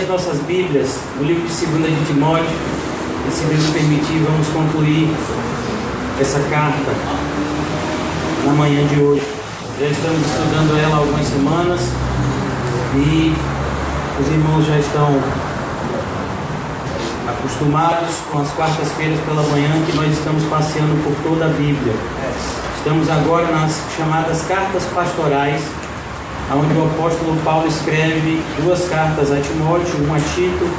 as nossas Bíblias, no livro de 2 de Timóteo, e se Deus permitir, vamos concluir essa carta na manhã de hoje. Já estamos estudando ela há algumas semanas e os irmãos já estão acostumados com as quartas-feiras pela manhã que nós estamos passeando por toda a Bíblia. Estamos agora nas chamadas cartas pastorais, onde o apóstolo Paulo escreve 2 cartas a Timóteo, uma a Tito,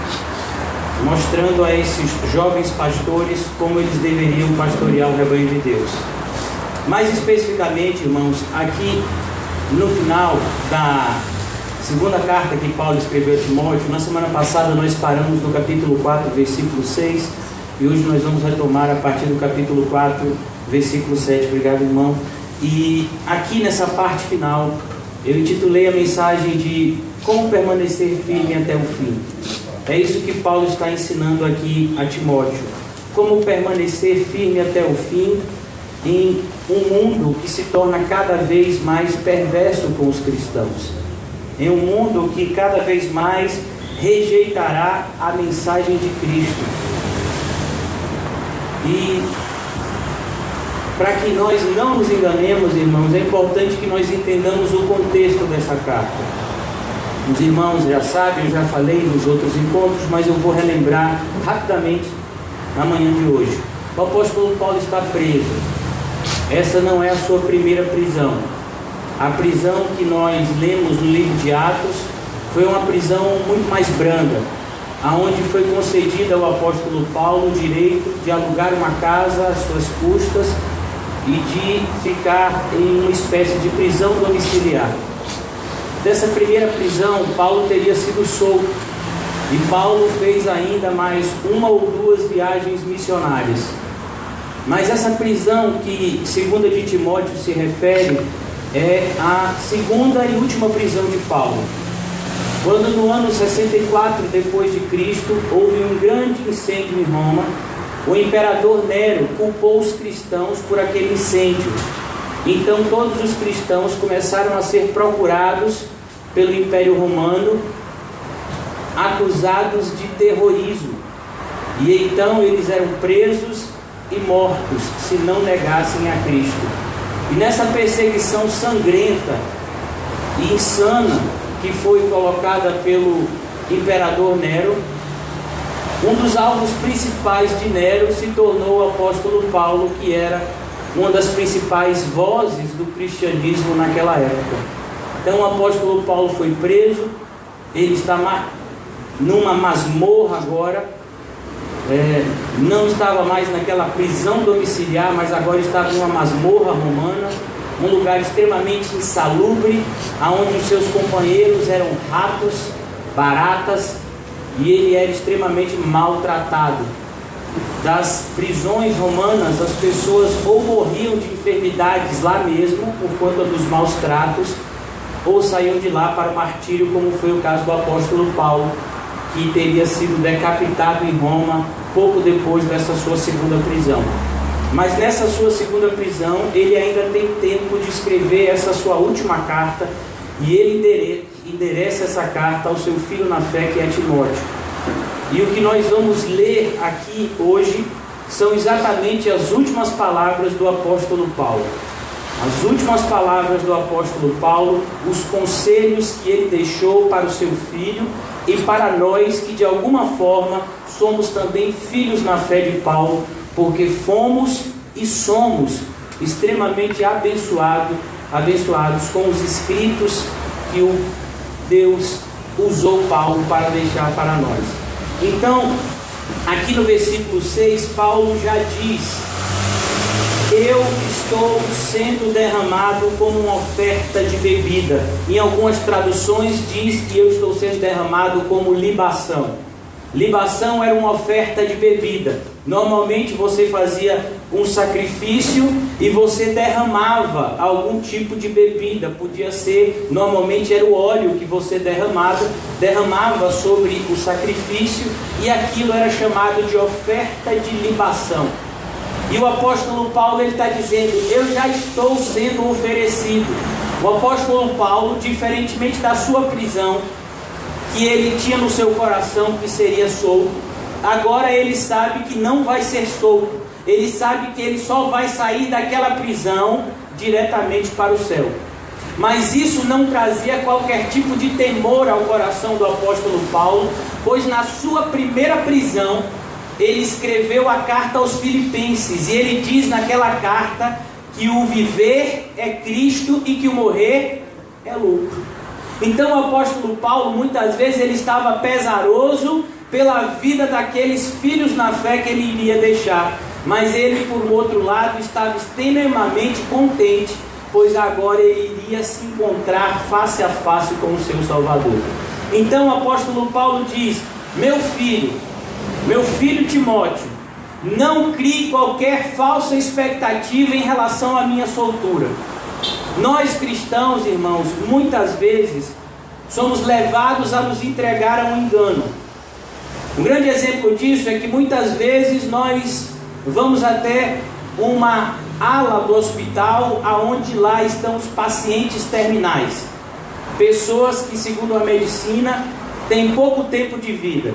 mostrando a esses jovens pastores como eles deveriam pastorear o rebanho de Deus. Mais especificamente, irmãos, aqui no final da segunda carta que Paulo escreveu a Timóteo, na semana passada nós paramos no capítulo 4, versículo 6, e hoje nós vamos retomar a partir do capítulo 4, versículo 7. Obrigado, irmão. E aqui nessa parte final, eu intitulei a mensagem de como permanecer firme até o fim. É isso que Paulo está ensinando aqui a Timóteo. Como permanecer firme até o fim em um mundo que se torna cada vez mais perverso com os cristãos. Em um mundo que cada vez mais rejeitará a mensagem de Cristo. E para que nós não nos enganemos, irmãos, é importante que nós entendamos o contexto dessa carta. Os irmãos já sabem, eu já falei nos outros encontros, mas eu vou relembrar rapidamente na manhã de hoje. O apóstolo Paulo está preso. Essa não é a sua primeira prisão. A prisão que nós lemos no livro de Atos foi uma prisão muito mais branda, aonde foi concedida ao apóstolo Paulo o direito de alugar uma casa às suas custas e de ficar em uma espécie de prisão domiciliar. Dessa primeira prisão, Paulo teria sido solto, e Paulo fez ainda mais 1 ou 2 viagens missionárias. Mas essa prisão que 2 de Timóteo se refere é a segunda e última prisão de Paulo. Quando no ano 64 depois de Cristo houve um grande incêndio em Roma, o imperador Nero culpou os cristãos por aquele incêndio. Então todos os cristãos começaram a ser procurados pelo Império Romano, acusados de terrorismo. E então eles eram presos e mortos se não negassem a Cristo. E nessa perseguição sangrenta e insana que foi colocada pelo imperador Nero, um dos alvos principais de Nero se tornou o apóstolo Paulo, que era uma das principais vozes do cristianismo naquela época. Então o apóstolo Paulo foi preso, ele está numa masmorra agora, não estava mais naquela prisão domiciliar, mas agora estava em uma masmorra romana, um lugar extremamente insalubre, onde os seus companheiros eram ratos, baratas, e ele era extremamente maltratado. Das prisões romanas, as pessoas ou morriam de enfermidades lá mesmo, por conta dos maus tratos, ou saíam de lá para o martírio, como foi o caso do apóstolo Paulo, que teria sido decapitado em Roma pouco depois dessa sua segunda prisão. Mas nessa sua segunda prisão, ele ainda tem tempo de escrever essa sua última carta, e ele endereça essa carta ao seu filho na fé, que é Timóteo. E o que nós vamos ler aqui hoje são exatamente as últimas palavras do apóstolo Paulo. As últimas palavras do apóstolo Paulo, os conselhos que ele deixou para o seu filho e para nós que de alguma forma somos também filhos na fé de Paulo, porque fomos e somos extremamente abençoados com os escritos que o Deus usou Paulo para deixar para nós. Então, aqui no versículo 6, Paulo já diz: eu estou sendo derramado como uma oferta de bebida. Em algumas traduções diz que eu estou sendo derramado como libação. Libação era uma oferta de bebida. Normalmente você fazia um sacrifício e você derramava algum tipo de bebida. Podia ser, normalmente era o óleo que você derramava sobre o sacrifício, e aquilo era chamado de oferta de libação. E o apóstolo Paulo está dizendo: eu já estou sendo oferecido. O apóstolo Paulo, diferentemente da sua prisão, que ele tinha no seu coração que seria solto, agora ele sabe que não vai ser solto. Ele sabe que ele só vai sair daquela prisão diretamente para o céu. Mas isso não trazia qualquer tipo de temor ao coração do apóstolo Paulo, pois na sua primeira prisão, ele escreveu a carta aos Filipenses, e ele diz naquela carta que o viver é Cristo e que o morrer é lucro. Então o apóstolo Paulo, muitas vezes, ele estava pesaroso pela vida daqueles filhos na fé que ele iria deixar, mas ele, por outro lado, estava extremamente contente, pois agora ele iria se encontrar face a face com o seu Salvador. Então o apóstolo Paulo diz: meu filho Timóteo, não crie qualquer falsa expectativa em relação à minha soltura. Nós cristãos, irmãos, muitas vezes somos levados a nos entregar a um engano. Um grande exemplo disso é que muitas vezes nós vamos até uma ala do hospital, aonde lá estão os pacientes terminais, pessoas que, segundo a medicina, têm pouco tempo de vida.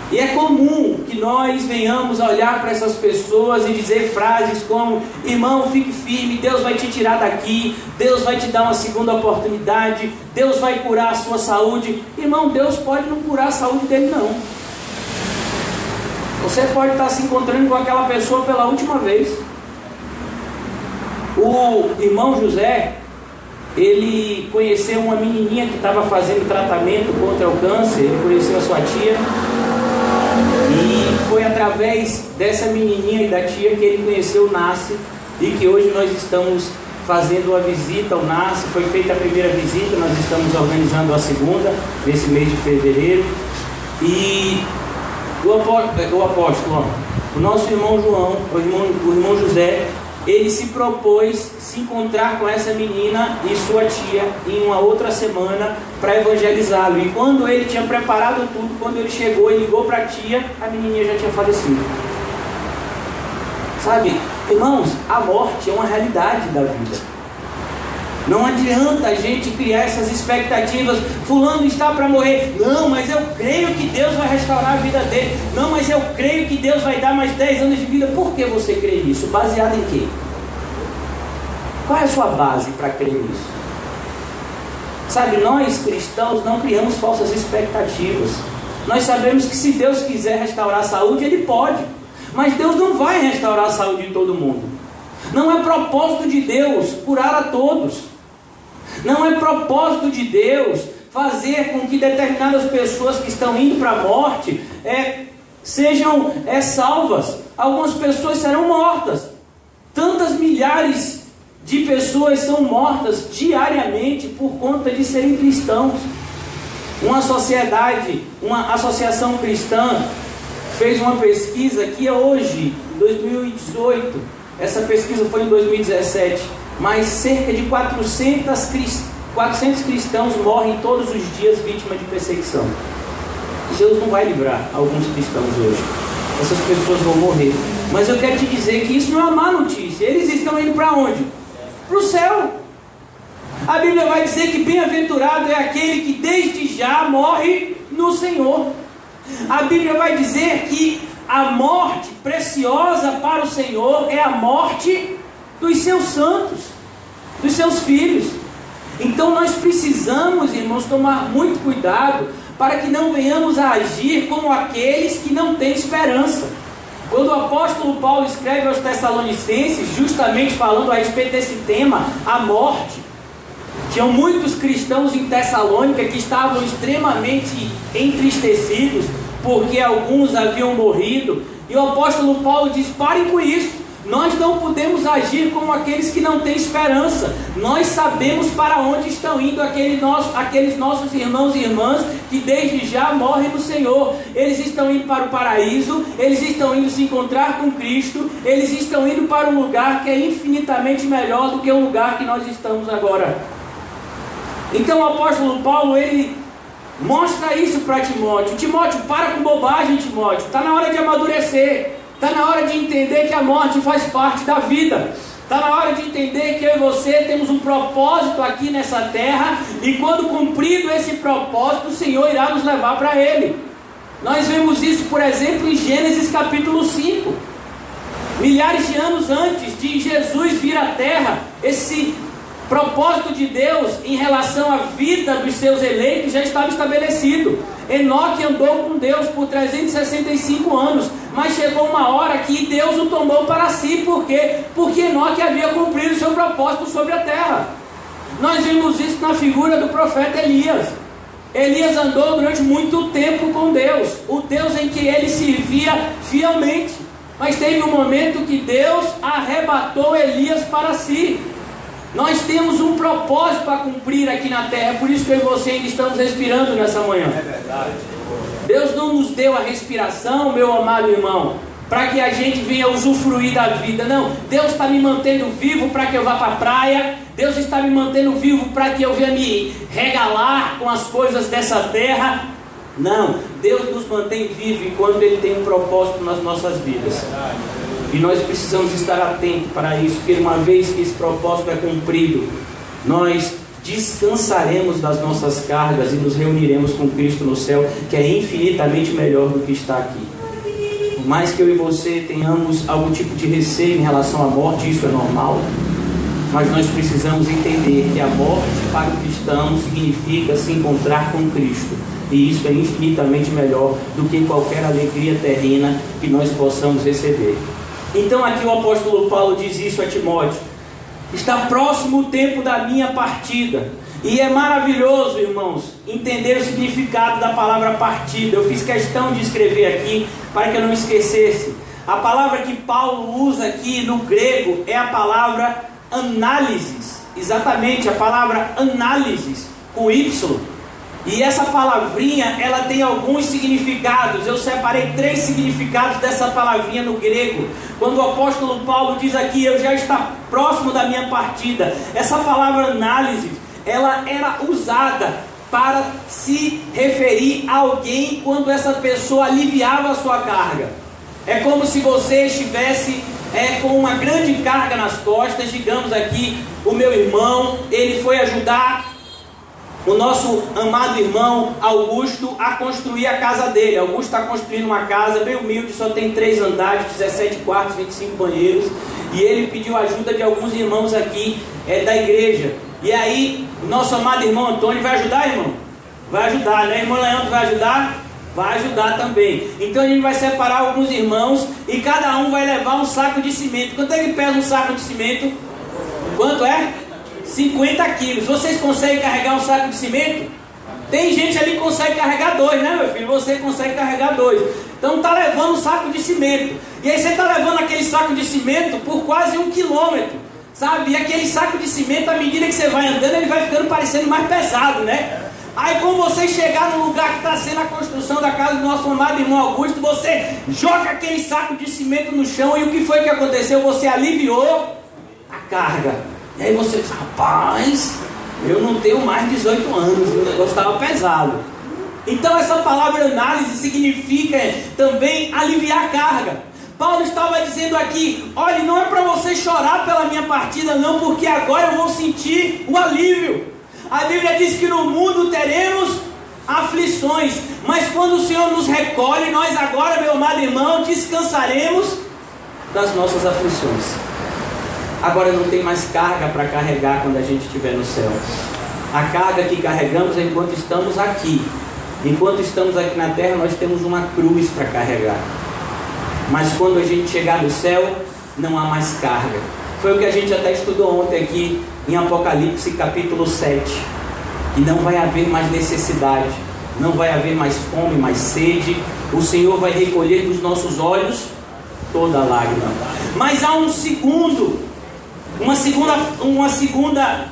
E é comum que nós venhamos a olhar para essas pessoas e dizer frases como: irmão, fique firme, Deus vai te tirar daqui, Deus vai te dar uma segunda oportunidade, Deus vai curar a sua saúde. Irmão, Deus pode não curar a saúde dele, não. Você pode estar se encontrando com aquela pessoa pela última vez. O irmão José, ele conheceu uma menininha que estava fazendo tratamento contra o câncer. Ele conheceu a sua tia, e foi através dessa menininha e da tia que ele conheceu o NASCE, e que hoje nós estamos fazendo uma visita ao NASCE. Foi feita a primeira visita, nós estamos organizando a segunda, nesse mês de fevereiro. E o apóstolo, o nosso irmão João, o irmão José, ele se propôs se encontrar com essa menina e sua tia em uma outra semana para evangelizá-lo. E quando ele tinha preparado tudo, quando ele chegou e ligou para a tia, a menininha já tinha falecido. Sabe, irmãos, a morte é uma realidade da vida. Não adianta a gente criar essas expectativas: fulano está para morrer, não, mas eu creio que Deus vai restaurar a vida dele, não, mas eu creio que Deus vai dar mais 10 anos de vida. Por que você crê nisso? Baseado em quê? Qual é a sua base para crer nisso? Sabe, nós cristãos não criamos falsas expectativas. Nós sabemos que se Deus quiser restaurar a saúde, Ele pode, mas Deus não vai restaurar a saúde de todo mundo. Não é propósito de Deus curar a todos. Não é propósito de Deus fazer com que determinadas pessoas que estão indo para a morte sejam salvas. Algumas pessoas serão mortas. Tantas milhares de pessoas são mortas diariamente por conta de serem cristãos. Uma associação cristã fez uma pesquisa que hoje, em 2018, essa pesquisa foi em 2017, mas cerca de 400 cristãos morrem todos os dias vítimas de perseguição. Deus não vai livrar alguns cristãos hoje. Essas pessoas vão morrer. Mas eu quero te dizer que isso não é uma má notícia. Eles estão indo para onde? Para o céu. A Bíblia vai dizer que bem-aventurado é aquele que desde já morre no Senhor. A Bíblia vai dizer que a morte preciosa para o Senhor é a morte dos seus santos, dos seus filhos. Então nós precisamos, irmãos, tomar muito cuidado para que não venhamos a agir como aqueles que não têm esperança. Quando o apóstolo Paulo escreve aos Tessalonicenses, justamente falando a respeito desse tema, a morte, tinham muitos cristãos em Tessalônica que estavam extremamente entristecidos porque alguns haviam morrido, e o apóstolo Paulo diz: parem com isso. Nós não podemos agir como aqueles que não têm esperança. Nós sabemos para onde estão indo aqueles nossos irmãos e irmãs que desde já morrem no Senhor. Eles estão indo para o paraíso, eles estão indo se encontrar com Cristo, eles estão indo para um lugar que é infinitamente melhor do que o lugar que nós estamos agora. Então o apóstolo Paulo, ele mostra isso para Timóteo. Timóteo, para com bobagem, Timóteo. Está na hora de amadurecer. Está na hora de entender que a morte faz parte da vida. Está na hora de entender que eu e você temos um propósito aqui nessa terra, e quando cumprido esse propósito, o Senhor irá nos levar para Ele. Nós vemos isso, por exemplo, em Gênesis capítulo 5. Milhares de anos antes de Jesus vir à terra, esse propósito de Deus em relação à vida dos seus eleitos já estava estabelecido. Enoque andou com Deus por 365 anos, mas chegou uma hora que Deus o tomou para si. Por quê? Porque Enoque havia cumprido o seu propósito sobre a terra. Nós vimos isso na figura do profeta Elias. Elias andou durante muito tempo com Deus, o Deus em que ele servia fielmente. Mas teve um momento que Deus arrebatou Elias para si. Nós temos um propósito a cumprir aqui na terra, por isso que eu e você ainda estamos respirando nessa manhã. É verdade. Deus não nos deu a respiração, meu amado irmão, para que a gente venha usufruir da vida. Não, Deus está me mantendo vivo para que eu vá para a praia. Deus está me mantendo vivo para que eu venha me regalar com as coisas dessa terra. Não, Deus nos mantém vivos enquanto Ele tem um propósito nas nossas vidas. E nós precisamos estar atentos para isso, porque uma vez que esse propósito é cumprido, nós descansaremos das nossas cargas e nos reuniremos com Cristo no céu, que é infinitamente melhor do que está aqui. Por mais que eu e você tenhamos algum tipo de receio em relação à morte, isso é normal, mas nós precisamos entender que a morte para o cristão significa se encontrar com Cristo. E isso é infinitamente melhor do que qualquer alegria terrena que nós possamos receber. Então aqui o apóstolo Paulo diz isso a Timóteo: está próximo o tempo da minha partida. E é maravilhoso, irmãos, entender o significado da palavra partida. Eu fiz questão de escrever aqui para que eu não me esquecesse. A palavra que Paulo usa aqui no grego é a palavra análisis. Exatamente, a palavra análisis com Y. E essa palavrinha, ela tem alguns significados. Eu separei 3 significados dessa palavrinha no grego. Quando o apóstolo Paulo diz aqui, eu já está próximo da minha partida, essa palavra análise, ela era usada para se referir a alguém quando essa pessoa aliviava a sua carga. É como se você estivesse com uma grande carga nas costas. Digamos aqui, o meu irmão, ele foi ajudar o nosso amado irmão Augusto a construir a casa dele. Augusto está construindo uma casa bem humilde, só tem 3 andares, 17 quartos, 25 banheiros. E ele pediu ajuda de alguns irmãos aqui da igreja. E aí, o nosso amado irmão Antônio vai ajudar, irmão? Vai ajudar, né? Irmão Leandro vai ajudar? Vai ajudar também. Então a gente vai separar alguns irmãos e cada um vai levar um saco de cimento. Quanto é que pesa um saco de cimento? Quanto é? 50 quilos. Vocês conseguem carregar um saco de cimento? Tem gente ali que consegue carregar 2, né, meu filho? Você consegue carregar 2. Então tá levando um saco de cimento. E aí você tá levando aquele saco de cimento por quase 1 quilômetro, sabe? E aquele saco de cimento, à medida que você vai andando, ele vai ficando parecendo mais pesado, né? Aí quando você chegar no lugar que está sendo a construção da casa do nosso amado irmão Augusto, você joga aquele saco de cimento no chão. E o que foi que aconteceu? Você aliviou a carga. E aí você diz, rapaz, eu não tenho mais de 18 anos, o negócio estava pesado. Então essa palavra análise significa também aliviar a carga. Paulo estava dizendo aqui, olha, não é para você chorar pela minha partida não, porque agora eu vou sentir o alívio. A Bíblia diz que no mundo teremos aflições, mas quando o Senhor nos recolhe, nós agora, meu amado irmão, descansaremos das nossas aflições. Agora não tem mais carga para carregar quando a gente estiver no céu. A carga que carregamos é enquanto estamos aqui. Enquanto estamos aqui na terra, nós temos uma cruz para carregar. Mas quando a gente chegar no céu, não há mais carga. Foi o que a gente até estudou ontem aqui em Apocalipse capítulo 7. E não vai haver mais necessidade, não vai haver mais fome, mais sede. O Senhor vai recolher dos nossos olhos toda lágrima. Mas há uma segunda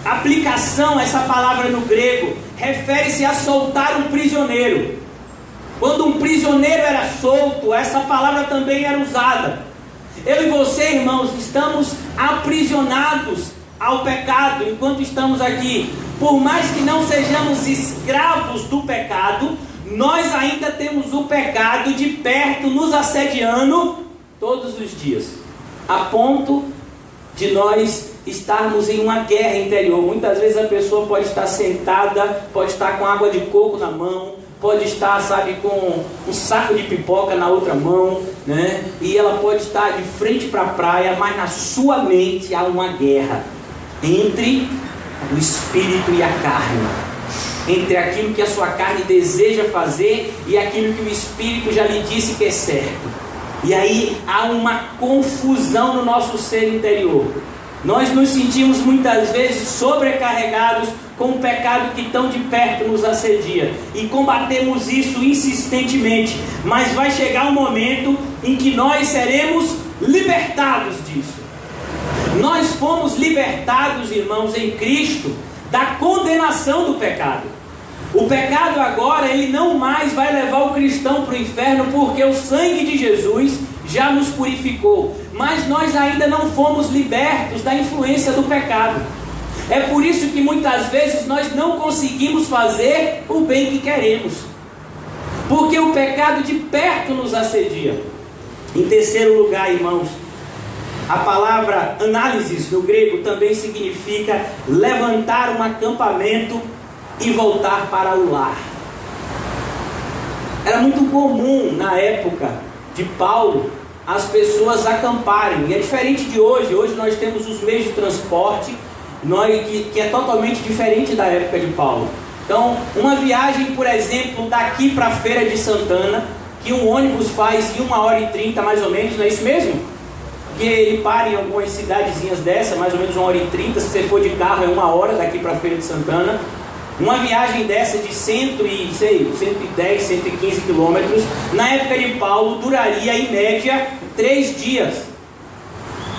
aplicação. Essa palavra no grego refere-se a soltar um prisioneiro. Quando um prisioneiro era solto, essa palavra também era usada. Eu e você, irmãos, estamos aprisionados ao pecado enquanto estamos aqui. Por mais que não sejamos escravos do pecado, nós ainda temos o pecado de perto nos assediando todos os dias, a ponto de nós estarmos em uma guerra interior. Muitas vezes a pessoa pode estar sentada, pode estar com água de coco na mão, pode estar, sabe, com um saco de pipoca na outra mão, né? E ela pode estar de frente para a praia, mas na sua mente há uma guerra entre o espírito e a carne, entre aquilo que a sua carne deseja fazer e aquilo que o espírito já lhe disse que é certo. E aí há uma confusão no nosso ser interior. Nós nos sentimos muitas vezes sobrecarregados com o pecado que tão de perto nos assedia, e combatemos isso insistentemente, mas vai chegar um momento em que nós seremos libertados disso. Nós fomos libertados, irmãos, em Cristo, da condenação do pecado. O pecado agora, ele não mais vai levar o cristão para o inferno, porque o sangue de Jesus já nos purificou. Mas nós ainda não fomos libertos da influência do pecado. É por isso que muitas vezes nós não conseguimos fazer o bem que queremos, porque o pecado de perto nos assedia. Em terceiro lugar, irmãos, a palavra análisis no grego também significa levantar um acampamento e voltar para o lar. Era muito comum na época de Paulo as pessoas acamparem, e é diferente de hoje. Hoje nós temos os meios de transporte que é totalmente diferente da época de Paulo. Então, uma viagem, por exemplo, daqui para a Feira de Santana, que um ônibus faz em 1h30 mais ou menos, não é isso mesmo? Que ele para em algumas cidadezinhas dessa, mais ou menos 1h30, se você for de carro é 1 hora daqui para a Feira de Santana. Uma viagem dessa de 110, 115 quilômetros, na época de Paulo, duraria em média 3 dias.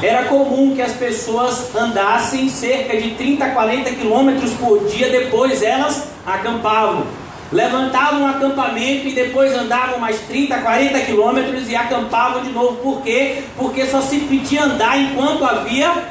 Era comum que as pessoas andassem cerca de 30 a 40 quilômetros por dia, depois elas acampavam. Levantavam um acampamento e depois andavam mais 30 a 40 quilômetros e acampavam de novo. Por quê? Porque só se podia andar enquanto havia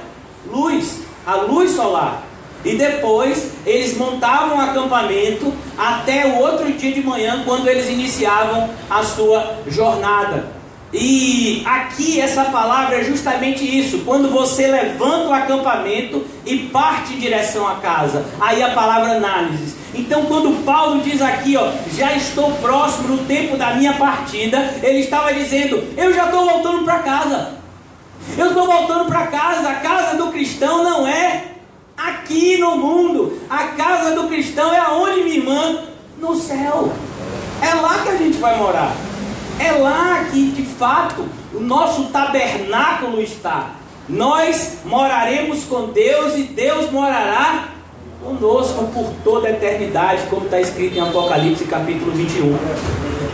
luz, a luz solar. E depois eles montavam o acampamento até o outro dia de manhã, quando eles iniciavam a sua jornada. E aqui essa palavra é justamente isso. Quando você levanta o acampamento e parte em direção à casa, aí a palavra análise. Então quando Paulo diz aqui, já estou próximo no tempo da minha partida, ele estava dizendo, eu já estou voltando para casa. Eu estou voltando para casa. A casa do cristão não é aqui no mundo. A casa do cristão é aonde, minha irmã? No céu. É lá que a gente vai morar. É lá que de fato o nosso tabernáculo está. Nós moraremos com Deus e Deus morará conosco por toda a eternidade, como está escrito em Apocalipse capítulo 21.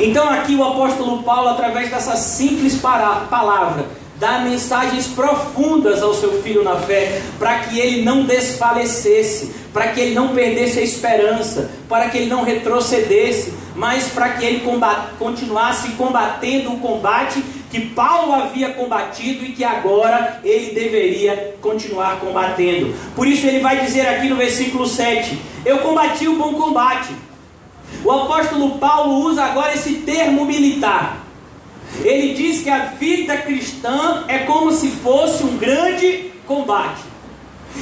Então aqui o apóstolo Paulo, através dessa simples palavra, dá mensagens profundas ao seu filho na fé, para que ele não desfalecesse, para que ele não perdesse a esperança, para que ele não retrocedesse, mas para que ele continuasse combatendo o combate que Paulo havia combatido e que agora ele deveria continuar combatendo. Por isso ele vai dizer aqui no versículo 7, eu combati o bom combate. O apóstolo Paulo usa agora esse termo militar. Ele diz que a vida cristã é como se fosse um grande combate.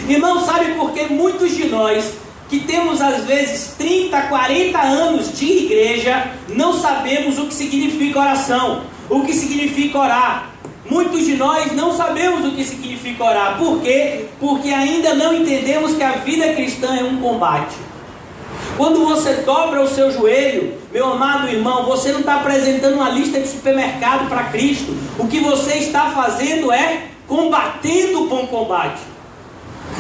Irmão, sabe por que muitos de nós, que temos às vezes 30, 40 anos de igreja, não sabemos o que significa oração, o que significa orar? Muitos de nós não sabemos o que significa orar. Por quê? Porque ainda não entendemos que a vida cristã é um combate. Quando você dobra o seu joelho, meu amado irmão, você não está apresentando uma lista de supermercado para Cristo. O que você está fazendo é combatendo o bom combate.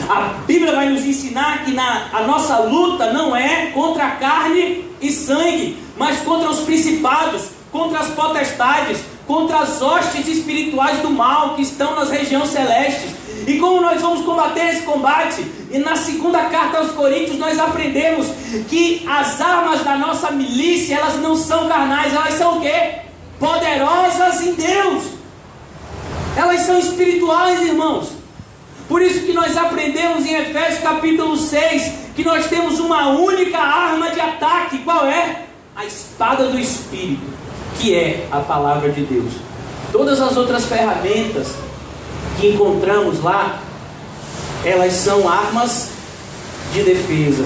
A Bíblia vai nos ensinar que a nossa luta não é contra a carne e sangue, mas contra os principados, contra as potestades, contra as hostes espirituais do mal que estão nas regiões celestes. E como nós vamos combater esse combate? E na segunda carta aos Coríntios nós aprendemos que as armas da nossa milícia, elas não são carnais, elas são o quê? Poderosas em Deus. Elas são espirituais, irmãos. Por isso que nós aprendemos em Efésios capítulo 6, que nós temos uma única arma de ataque. Qual é? A espada do Espírito, que é a palavra de Deus. Todas as outras ferramentas que encontramos lá elas são armas de defesa.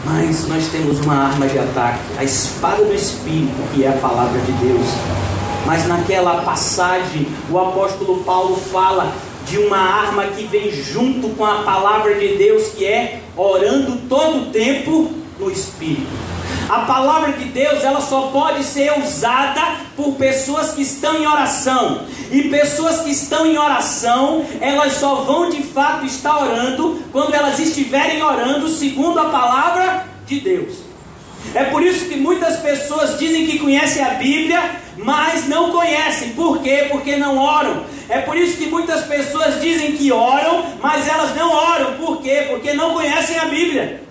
Mas nós temos uma arma de ataque, a espada do Espírito, que é a palavra de Deus. Mas naquela passagem, o apóstolo Paulo fala de uma arma que vem junto com a palavra de Deus, que é orando todo o tempo no Espírito. A palavra de Deus, ela só pode ser usada por pessoas que estão em oração. E pessoas que estão em oração, elas só vão de fato estar orando quando elas estiverem orando segundo a palavra de Deus. É por isso que muitas pessoas dizem que conhecem a Bíblia, mas não conhecem. Por quê? Porque não oram. É por isso que muitas pessoas dizem que oram, mas elas não oram. Por quê? Porque não conhecem a Bíblia.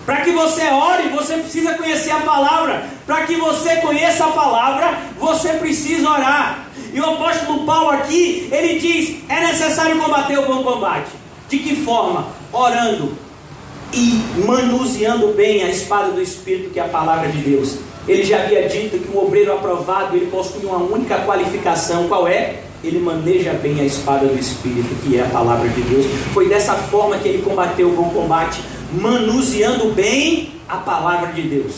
Para que você ore, você precisa conhecer a palavra. Para que você conheça a palavra, você precisa orar. E o apóstolo Paulo aqui, ele diz, é necessário combater o bom combate. De que forma? Orando e manuseando bem a espada do Espírito, que é a palavra de Deus. Ele já havia dito que um obreiro aprovado, ele possui uma única qualificação. Qual é? Ele maneja bem a espada do Espírito, que é a palavra de Deus. Foi dessa forma que ele combateu o bom combate, manuseando bem a palavra de Deus.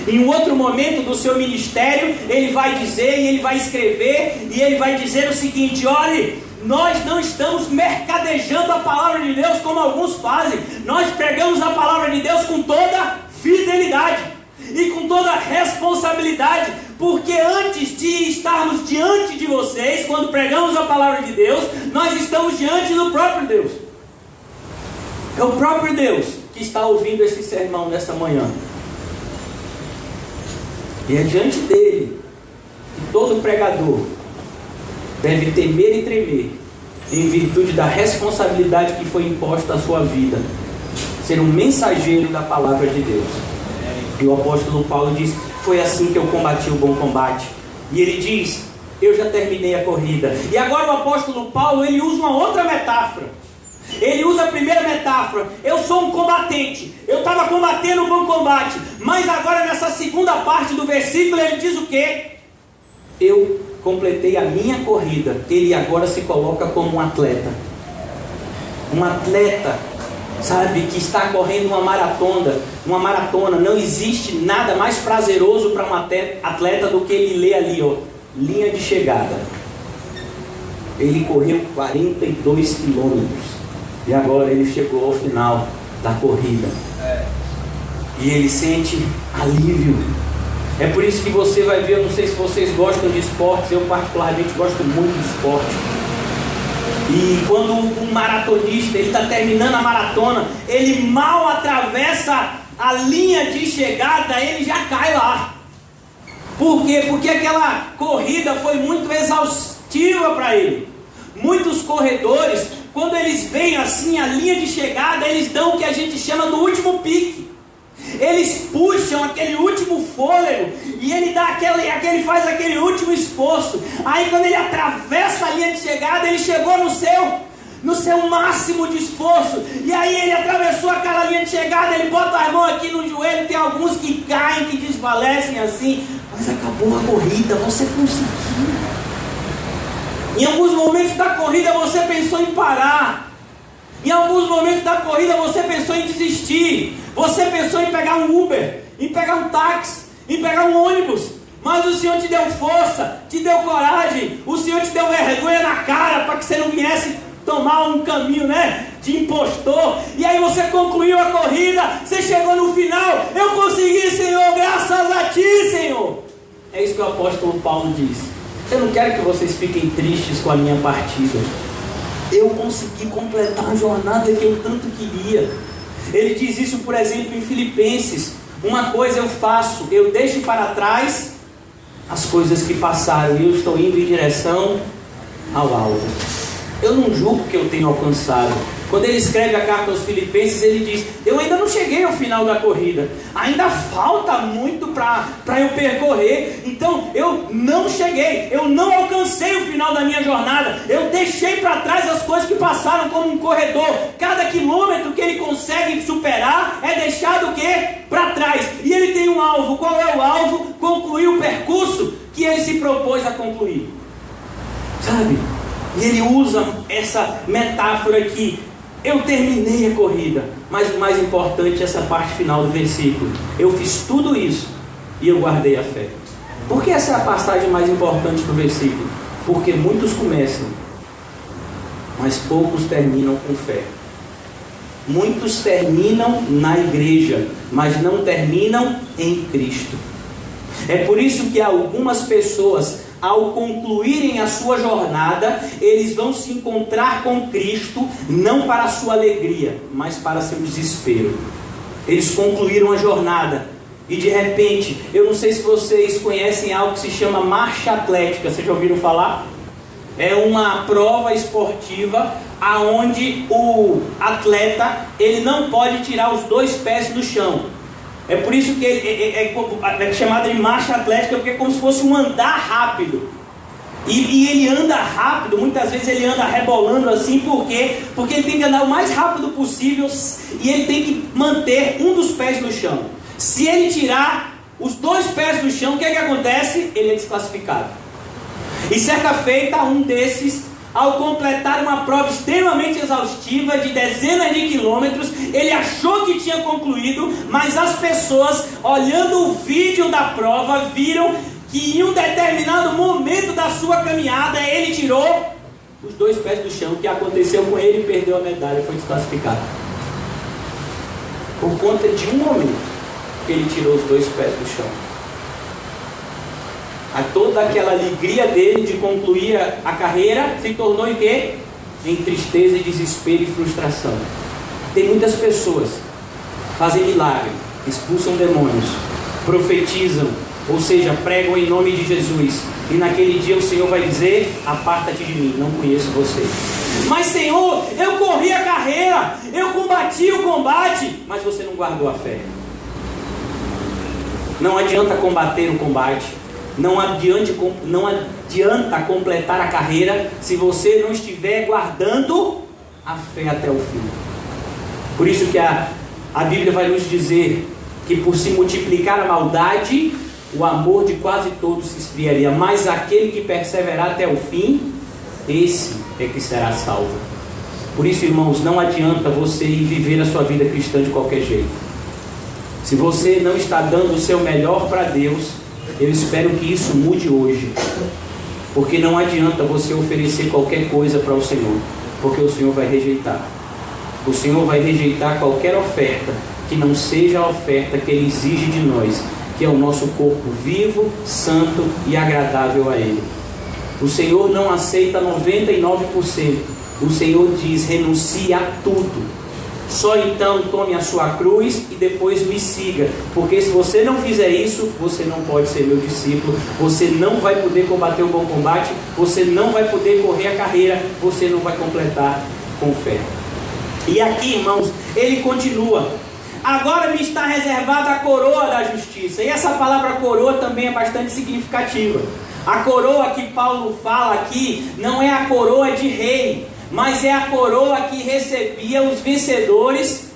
Em um outro momento do seu ministério, ele vai dizer, e ele vai escrever, e ele vai dizer o seguinte: olhe, nós não estamos mercadejando a palavra de Deus como alguns fazem. Nós pregamos a palavra de Deus com toda fidelidade e com toda responsabilidade, porque antes de estarmos diante de vocês, quando pregamos a palavra de Deus, nós estamos diante do próprio Deus. É o próprio Deus que está ouvindo esse sermão nessa manhã. E é diante dele que todo pregador deve temer e tremer, em virtude da responsabilidade que foi imposta à sua vida, ser um mensageiro da palavra de Deus. E o apóstolo Paulo diz: foi assim que eu combati o bom combate. E ele diz: eu já terminei a corrida. E agora o apóstolo Paulo, ele usa uma outra metáfora. Ele usa a primeira metáfora: eu sou um combatente, eu estava combatendo o bom combate. Mas agora nessa segunda parte do versículo ele diz o quê? Eu completei a minha corrida. Ele agora se coloca como um atleta. Um atleta, sabe, que está correndo uma maratona. Não existe nada mais prazeroso para um atleta do que ele ler ali, ó, linha de chegada. Ele correu 42 quilômetros. E agora ele chegou ao final da corrida. E ele sente alívio. É por isso que você vai ver, eu não sei se vocês gostam de esportes, eu particularmente gosto muito de esporte. E quando um maratonista, ele está terminando a maratona, ele mal atravessa a linha de chegada, ele já cai lá. Por quê? Porque aquela corrida foi muito exaustiva para ele. Muitos corredores, quando eles veem assim a linha de chegada, eles dão o que a gente chama do último pique. Eles puxam aquele último fôlego e ele faz aquele último esforço. Aí quando ele atravessa a linha de chegada, ele chegou no seu máximo de esforço. E aí ele atravessou aquela linha de chegada, ele bota a mão aqui no joelho. Tem alguns que caem, que desfalecem assim. Mas acabou a corrida, você conseguiu. Em alguns momentos da corrida você pensou em parar. Em alguns momentos da corrida você pensou em desistir. Você pensou em pegar um Uber, em pegar um táxi, em pegar um ônibus. Mas o Senhor te deu força, te deu coragem. O Senhor te deu vergonha na cara para que você não viesse tomar um caminho, de impostor. E aí você concluiu a corrida, você chegou no final. Eu consegui, Senhor, graças a Ti, Senhor. É isso que o apóstolo Paulo diz. Eu não quero que vocês fiquem tristes com a minha partida. Eu consegui completar a jornada que eu tanto queria. Ele diz isso, por exemplo, em Filipenses: uma coisa eu faço, eu deixo para trás as coisas que passaram e eu estou indo em direção ao alvo. Eu não julgo que eu tenho alcançado. Quando ele escreve a carta aos Filipenses, ele diz: eu ainda não cheguei ao final da corrida, ainda falta muito para eu percorrer. Então eu não cheguei, eu não alcancei o final da minha jornada. Eu deixei para trás as coisas que passaram como um corredor. Cada quilômetro que ele consegue superar é deixado o quê? Para trás. E ele tem um alvo. Qual é o alvo? Concluir o percurso que ele se propôs a concluir. Sabe? E ele usa essa metáfora aqui: eu terminei a corrida. Mas o mais importante é essa parte final do versículo: eu fiz tudo isso e eu guardei a fé. Por que essa é a passagem mais importante do versículo? Porque muitos começam, mas poucos terminam com fé. Muitos terminam na igreja, mas não terminam em Cristo. É por isso que algumas pessoas, ao concluírem a sua jornada, eles vão se encontrar com Cristo, não para a sua alegria, mas para seu desespero. Eles concluíram a jornada e de repente, eu não sei se vocês conhecem algo que se chama marcha atlética. Vocês já ouviram falar? É uma prova esportiva aonde o atleta, ele não pode tirar os dois pés do chão. É por isso que é chamado de marcha atlética, porque é como se fosse um andar rápido. E ele anda rápido, muitas vezes ele anda rebolando assim, por quê? Porque ele tem que andar o mais rápido possível e ele tem que manter um dos pés no chão. Se ele tirar os dois pés do chão, o que é que acontece? Ele é desclassificado. E certa feita, um desses, ao completar uma prova extremamente exaustiva de dezenas de quilômetros, ele achou que tinha concluído, mas as pessoas, olhando o vídeo da prova, viram que em um determinado momento da sua caminhada, ele tirou os dois pés do chão. O que aconteceu com ele? Perdeu a medalha, foi desclassificado. Por conta de um momento que ele tirou os dois pés do chão. A toda aquela alegria dele de concluir a carreira se tornou em quê? Em tristeza, desespero e frustração. Tem muitas pessoas que fazem milagre, expulsam demônios, profetizam, ou seja, pregam em nome de Jesus, e naquele dia o Senhor vai dizer: aparta-te de mim, não conheço você. Mas Senhor, eu corri a carreira, eu combati o combate, mas você não guardou a fé. Não adianta combater o combate, não adianta completar a carreira se você não estiver guardando a fé até o fim. Por isso que a Bíblia vai nos dizer que por se multiplicar a maldade, o amor de quase todos se esfriaria, mas aquele que perseverar até o fim, esse é que será salvo. Por isso, irmãos, não adianta você ir viver a sua vida cristã de qualquer jeito. Se você não está dando o seu melhor para Deus, eu espero que isso mude hoje. Porque não adianta você oferecer qualquer coisa para o Senhor, porque o Senhor vai rejeitar. O Senhor vai rejeitar qualquer oferta que não seja a oferta que Ele exige de nós, que é o nosso corpo vivo, santo e agradável a Ele. O Senhor não aceita 99%. O Senhor diz: renuncie a tudo. Só então tome a sua cruz e depois me siga. Porque se você não fizer isso, você não pode ser meu discípulo. Você não vai poder combater o bom combate. Você não vai poder correr a carreira. Você não vai completar com fé. E aqui, irmãos, ele continua: agora me está reservada a coroa da justiça. E essa palavra coroa também é bastante significativa. A coroa que Paulo fala aqui não é a coroa de rei, mas é a coroa que recebia os vencedores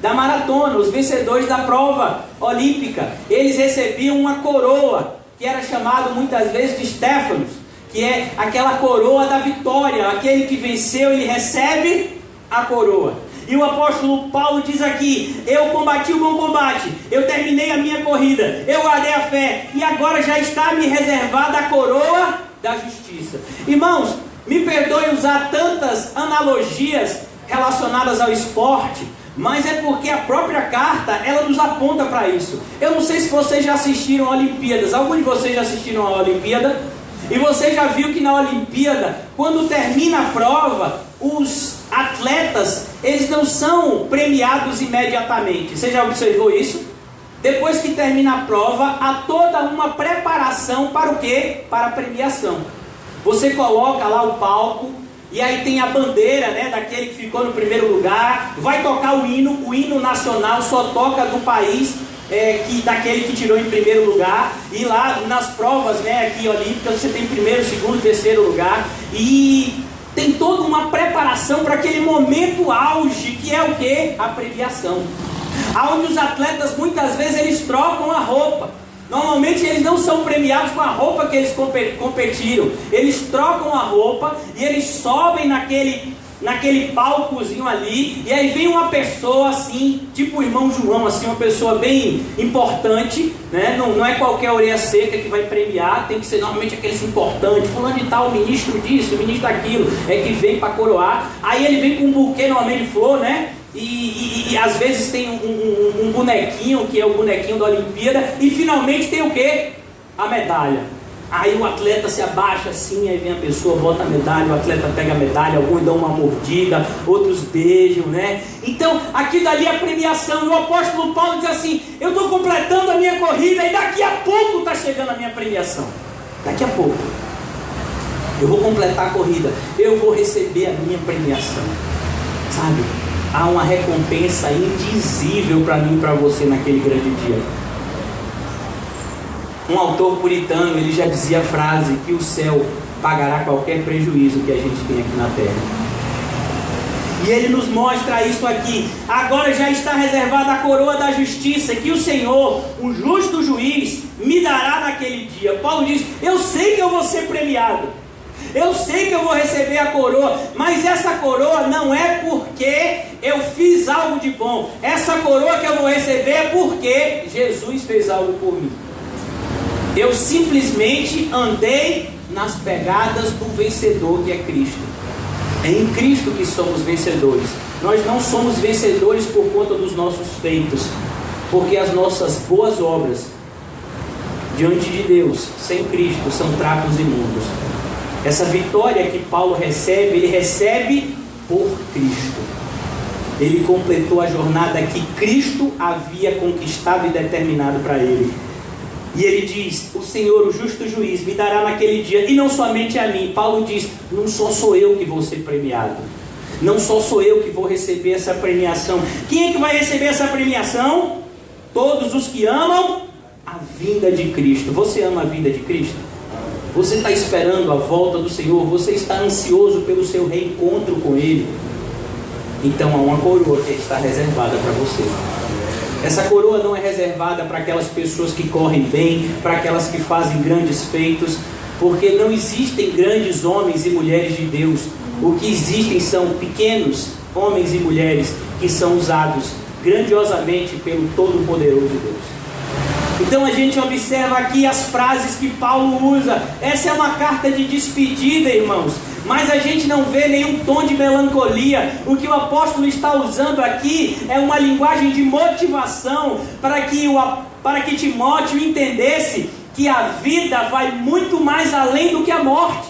da maratona, os vencedores da prova olímpica. Eles recebiam uma coroa, que era chamado muitas vezes de Stéphanos, que é aquela coroa da vitória. Aquele que venceu, ele recebe a coroa. E o apóstolo Paulo diz aqui: eu combati o bom combate, eu terminei a minha corrida, eu guardei a fé, e agora já está me reservada a coroa da justiça. Irmãos, me perdoe usar tantas analogias relacionadas ao esporte, mas é porque a própria carta, ela nos aponta para isso. Eu não sei se vocês já assistiram a Olimpíadas. Alguns de vocês já assistiram a Olimpíada? E você já viu que na Olimpíada, quando termina a prova, os atletas, eles não são premiados imediatamente. Você já observou isso? Depois que termina a prova, há toda uma preparação para o quê? Para a premiação. Você coloca lá o palco, e aí tem a bandeira, né, daquele que ficou no primeiro lugar. Vai tocar o hino nacional só toca do país, daquele que tirou em primeiro lugar. E lá nas provas, né, aqui olímpicas, você tem primeiro, segundo, terceiro lugar. E tem toda uma preparação para aquele momento auge, que é o quê? A premiação. Onde os atletas muitas vezes eles trocam a roupa. Normalmente eles não são premiados com a roupa que eles competiram. Eles trocam a roupa e eles sobem naquele palcozinho ali, e aí vem uma pessoa assim, tipo o irmão João, assim, uma pessoa bem importante, né? Não é qualquer orelha seca que vai premiar, tem que ser normalmente aqueles importantes, fulano de tal, ministro disso, ministro daquilo, é que vem para coroar. Aí ele vem com um buquê normalmente de flor, né? E às vezes tem um bonequinho, que é o bonequinho da Olimpíada, e finalmente tem o quê? A medalha. Aí o atleta se abaixa assim, aí vem a pessoa, bota a medalha, o atleta pega a medalha, alguns dão uma mordida, outros beijam, né? Então, aquilo dali é a premiação. E o apóstolo Paulo diz assim: eu estou completando a minha corrida e daqui a pouco está chegando a minha premiação. Daqui a pouco eu vou completar a corrida, eu vou receber a minha premiação. Sabe? Há uma recompensa indizível para mim e para você naquele grande dia. Um autor puritano, ele já dizia a frase que o céu pagará qualquer prejuízo que a gente tem aqui na terra. E ele nos mostra isso aqui. Agora já está reservada a coroa da justiça, que o Senhor, o justo juiz, me dará naquele dia. Paulo diz: eu sei que eu vou ser premiado, eu sei que eu vou receber a coroa, mas essa coroa não é porque eu fiz algo de bom. Essa coroa que eu vou receber é porque Jesus fez algo por mim. Eu simplesmente andei nas pegadas do vencedor, que é Cristo. É em Cristo que somos vencedores. Nós não somos vencedores por conta dos nossos feitos, porque as nossas boas obras diante de Deus, sem Cristo, são trapos imundos. Essa vitória que Paulo recebe, ele recebe por Cristo. Ele completou a jornada que Cristo havia conquistado e determinado para ele. E ele diz: o Senhor, o justo juiz, me dará naquele dia, e não somente a mim. Paulo diz: não só sou eu que vou ser premiado, não só sou eu que vou receber essa premiação. Quem é que vai receber essa premiação? Todos os que amam a vinda de Cristo. Você ama a vinda de Cristo? Você está esperando a volta do Senhor? Você está ansioso pelo seu reencontro com Ele? Então há uma coroa que está reservada para você. Essa coroa não é reservada para aquelas pessoas que correm bem, para aquelas que fazem grandes feitos, porque não existem grandes homens e mulheres de Deus. O que existem são pequenos homens e mulheres que são usados grandiosamente pelo Todo-Poderoso Deus. Então a gente observa aqui as frases que Paulo usa. Essa é uma carta de despedida, irmãos, mas a gente não vê nenhum tom de melancolia. O que o apóstolo está usando aqui é uma linguagem de motivação para que Timóteo entendesse que a vida vai muito mais além do que a morte,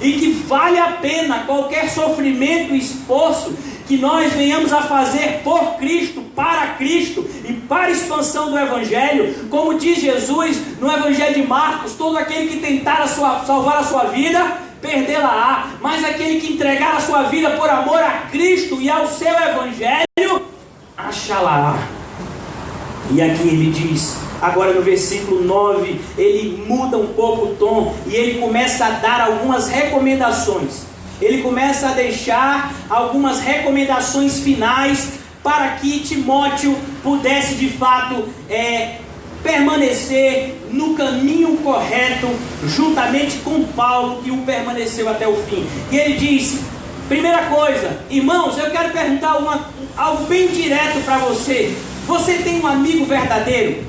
e que vale a pena qualquer sofrimento e esforço que nós venhamos a fazer por Cristo, para Cristo e para a expansão do Evangelho. Como diz Jesus no Evangelho de Marcos: todo aquele que tentar salvar a sua vida, perdê-la-á, mas aquele que entregar a sua vida por amor a Cristo e ao seu Evangelho, achá-la-á. E aqui ele diz, agora no versículo 9, ele muda um pouco o tom e ele começa a dar algumas recomendações. Ele começa a deixar algumas recomendações finais para que Timóteo pudesse de fato permanecer no caminho correto, juntamente com Paulo, que o permaneceu até o fim. E ele diz: primeira coisa, irmãos, eu quero perguntar algo bem direto para você. Você tem um amigo verdadeiro?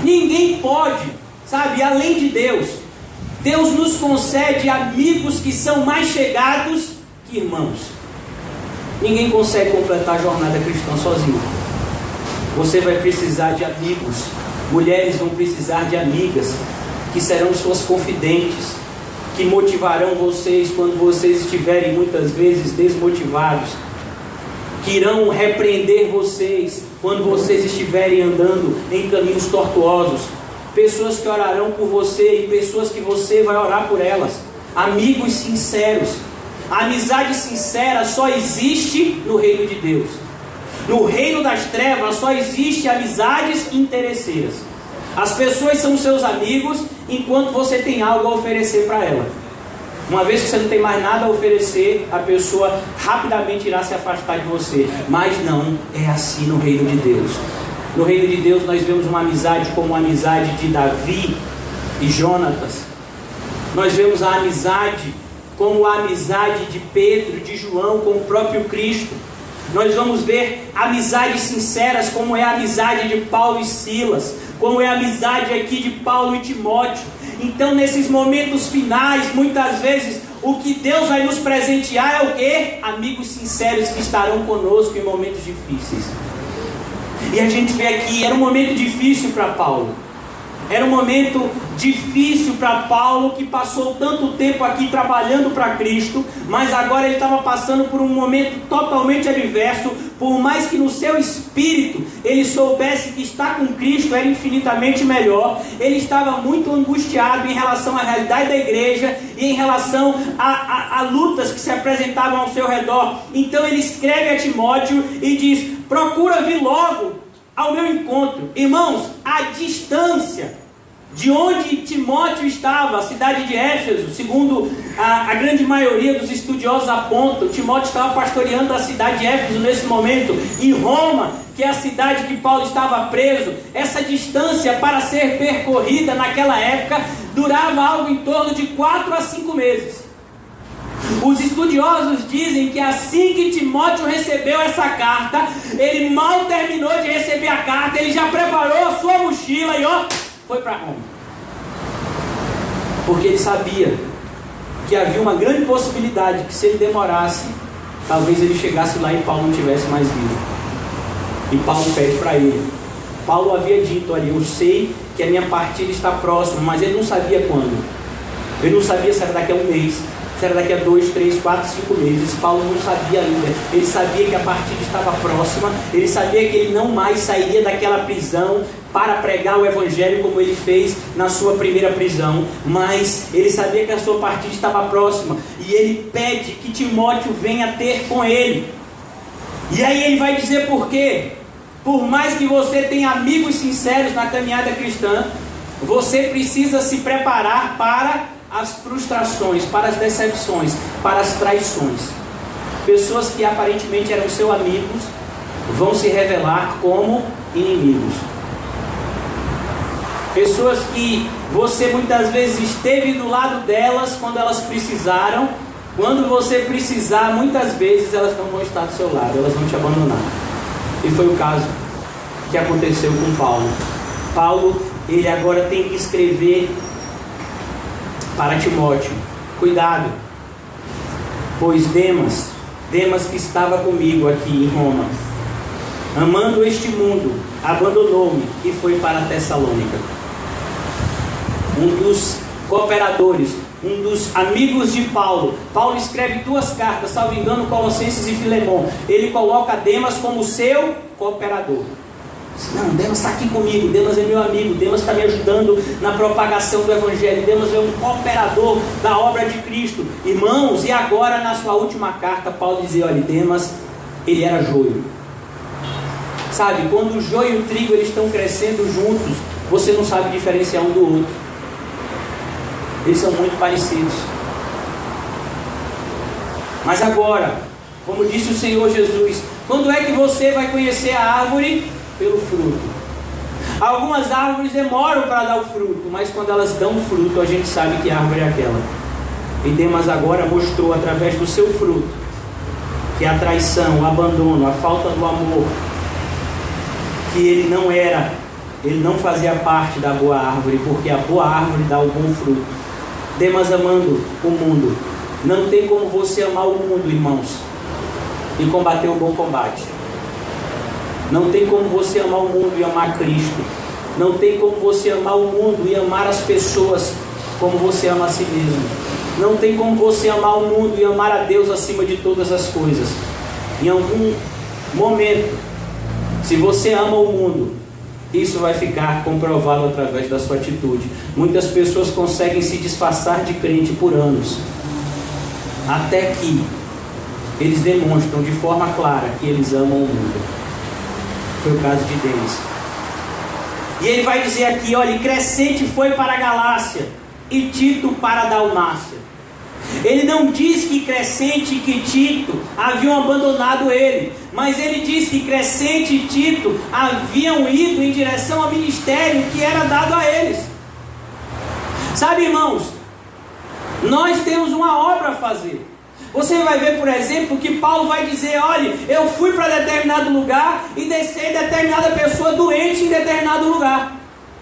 Ninguém pode, sabe, além de Deus. Deus nos concede amigos que são mais chegados que irmãos. Ninguém consegue completar a jornada cristã sozinho. Você vai precisar de amigos. Mulheres vão precisar de amigas que serão suas confidentes, que motivarão vocês quando vocês estiverem muitas vezes desmotivados, que irão repreender vocês quando vocês estiverem andando em caminhos tortuosos. Pessoas que orarão por você e pessoas que você vai orar por elas. Amigos sinceros. A amizade sincera só existe no reino de Deus. No reino das trevas só existe amizades interesseiras. As pessoas são seus amigos enquanto você tem algo a oferecer para ela. Uma vez que você não tem mais nada a oferecer, a pessoa rapidamente irá se afastar de você. Mas não é assim no reino de Deus. No reino de Deus nós vemos uma amizade como a amizade de Davi e Jonatas. Nós vemos a amizade como a amizade de Pedro, de João com o próprio Cristo. Nós vamos ver amizades sinceras, como é a amizade de Paulo e Silas, como é a amizade aqui de Paulo e Timóteo. Então, nesses momentos finais, muitas vezes, o que Deus vai nos presentear é o quê? Amigos sinceros que estarão conosco em momentos difíceis. E a gente vê aqui, era um momento difícil para Paulo. Era um momento difícil para Paulo, que passou tanto tempo aqui trabalhando para Cristo, mas agora ele estava passando por um momento totalmente adverso. Por mais que no seu espírito ele soubesse que estar com Cristo era infinitamente melhor, ele estava muito angustiado em relação à realidade da igreja e em relação a lutas que se apresentavam ao seu redor. Então ele escreve a Timóteo e diz: procura vir logo ao meu encontro. Irmãos, a distância de onde Timóteo estava, a cidade de Éfeso, segundo a grande maioria dos estudiosos apontam, Timóteo estava pastoreando a cidade de Éfeso nesse momento, em Roma, que é a cidade que Paulo estava preso. Essa distância para ser percorrida naquela época durava algo em torno de 4 a 5 meses. Os estudiosos dizem que assim que Timóteo recebeu essa carta, ele mal terminou de receber a carta, ele já preparou a sua mochila e foi para Roma. Porque ele sabia que havia uma grande possibilidade que, se ele demorasse, talvez ele chegasse lá e Paulo não tivesse mais vivo. E Paulo pede para ele. Paulo havia dito ali: eu sei que a minha partida está próxima, mas ele não sabia quando. Ele não sabia se era daqui a um mês, se era daqui a 2, 3, 4, 5 meses. Paulo não sabia ainda. Ele sabia que a partida estava próxima. Ele sabia que ele não mais sairia daquela prisão para pregar o evangelho como ele fez na sua primeira prisão. Mas ele sabia que a sua partida estava próxima. E ele pede que Timóteo venha ter com ele. E aí ele vai dizer por quê. Por mais que você tenha amigos sinceros na caminhada cristã, você precisa se preparar para as frustrações, para as decepções, para as traições. Pessoas que aparentemente eram seus amigos vão se revelar como inimigos. Pessoas que você muitas vezes esteve do lado delas quando elas precisaram. Quando você precisar, muitas vezes elas não vão estar do seu lado, elas vão te abandonar. E foi o caso que aconteceu com Paulo. Paulo, ele agora tem que escrever para Timóteo: cuidado, pois Demas que estava comigo aqui em Roma, amando este mundo, abandonou-me e foi para Tessalônica. Um dos cooperadores, um dos amigos de Paulo escreve 2 cartas, salvo engano, Colossenses e Filemon. Ele coloca Demas como seu cooperador. Não, Demas está aqui comigo, Demas é meu amigo, Demas está me ajudando na propagação do evangelho, Demas é um cooperador da obra de Cristo. Irmãos, e agora na sua última carta Paulo dizia: olha, Demas, ele era joio. Sabe, quando o joio e o trigo eles estão crescendo juntos, você não sabe diferenciar um do outro. Eles são muito parecidos. Mas agora, como disse o Senhor Jesus, quando é que você vai conhecer a árvore? Pelo fruto. Algumas árvores demoram para dar o fruto, mas quando elas dão o fruto, a gente sabe que árvore é aquela. E Demas agora mostrou através do seu fruto que a traição, o abandono, a falta do amor, que ele não fazia parte da boa árvore, porque a boa árvore dá o bom fruto. Demas amando o mundo. Não tem como você amar o mundo, irmãos, e combater o bom combate. Não tem como você amar o mundo e amar Cristo. Não tem como você amar o mundo e amar as pessoas como você ama a si mesmo. Não tem como você amar o mundo e amar a Deus acima de todas as coisas. Em algum momento, se você ama o mundo, isso vai ficar comprovado através da sua atitude. Muitas pessoas conseguem se disfarçar de crente por anos, até que eles demonstram de forma clara que eles amam o mundo. Foi o caso de Demas. E ele vai dizer aqui: olha, Crescente foi para a Galácia e Tito para a Dalmácia. Ele não diz que Crescente e que Tito haviam abandonado ele, mas ele diz que Crescente e Tito haviam ido em direção ao ministério que era dado a eles. Sabe, irmãos, nós temos uma obra a fazer. Você vai ver, por exemplo, que Paulo vai dizer: olha, eu fui para determinado lugar e deixei determinada pessoa doente em determinado lugar.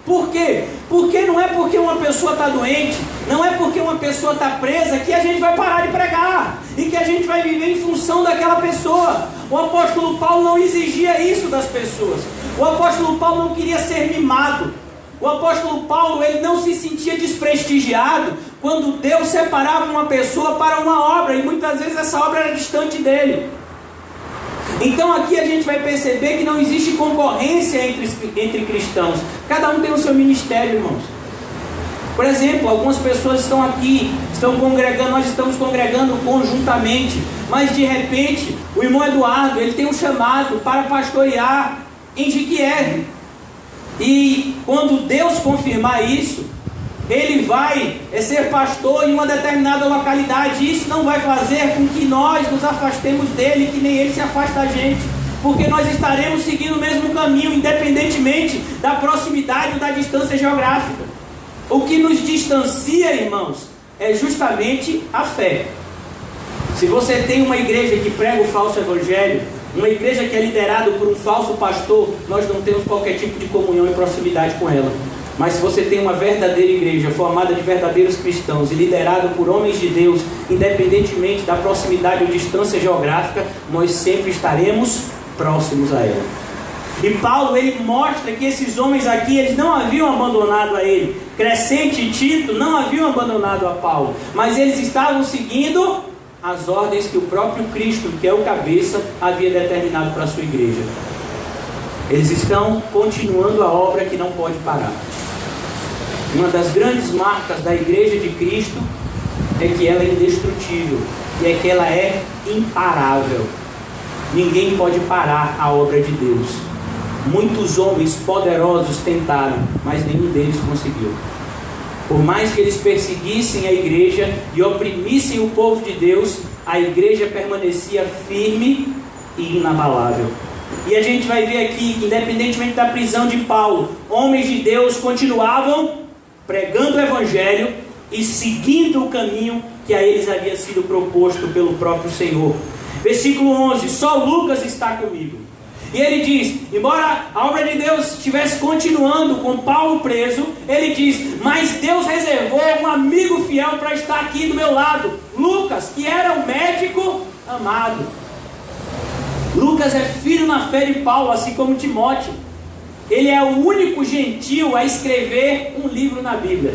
Por quê? Porque não é porque uma pessoa está doente, não é porque uma pessoa está presa que a gente vai parar de pregar e que a gente vai viver em função daquela pessoa. O apóstolo Paulo não exigia isso das pessoas. O apóstolo Paulo não queria ser mimado. O apóstolo Paulo, ele não se sentia desprestigiado quando Deus separava uma pessoa para uma obra, e muitas vezes essa obra era distante dele. Então aqui a gente vai perceber que não existe concorrência entre cristãos. Cada um tem o seu ministério, irmãos. Por exemplo, algumas pessoas estão aqui, estão congregando, nós estamos congregando conjuntamente, mas de repente o irmão Eduardo, ele tem um chamado para pastorear em Jequié. E quando Deus confirmar isso, ele vai ser pastor em uma determinada localidade. Isso não vai fazer com que nós nos afastemos dele, que nem ele se afasta da gente, porque nós estaremos seguindo o mesmo caminho, independentemente da proximidade ou da distância geográfica. O que nos distancia, irmãos, é justamente a fé. Se você tem uma igreja que prega o falso evangelho, uma igreja que é liderada por um falso pastor, nós não temos qualquer tipo de comunhão e proximidade com ela. Mas se você tem uma verdadeira igreja, formada de verdadeiros cristãos e liderada por homens de Deus, independentemente da proximidade ou distância geográfica, nós sempre estaremos próximos a ela. E Paulo, ele mostra que esses homens aqui, eles não haviam abandonado a ele. Crescente e Tito não haviam abandonado a Paulo, mas eles estavam seguindo as ordens que o próprio Cristo, que é o cabeça, havia determinado para a sua igreja. Eles estão continuando a obra que não pode parar. Uma das grandes marcas da igreja de Cristo é que ela é indestrutível, e é que ela é imparável. Ninguém pode parar a obra de Deus. Muitos homens poderosos tentaram, mas nenhum deles conseguiu. Por mais que eles perseguissem a igreja e oprimissem o povo de Deus, a igreja permanecia firme e inabalável. E a gente vai ver aqui que, independentemente da prisão de Paulo, homens de Deus continuavam pregando o evangelho e seguindo o caminho que a eles havia sido proposto pelo próprio Senhor. Versículo 11: só Lucas está comigo. E ele diz, embora a obra de Deus estivesse continuando com Paulo preso, ele diz: mas Deus reservou um amigo fiel para estar aqui do meu lado, Lucas, que era um médico amado. Lucas é filho na fé de Paulo, assim como Timóteo. Ele é o único gentil a escrever um livro na Bíblia.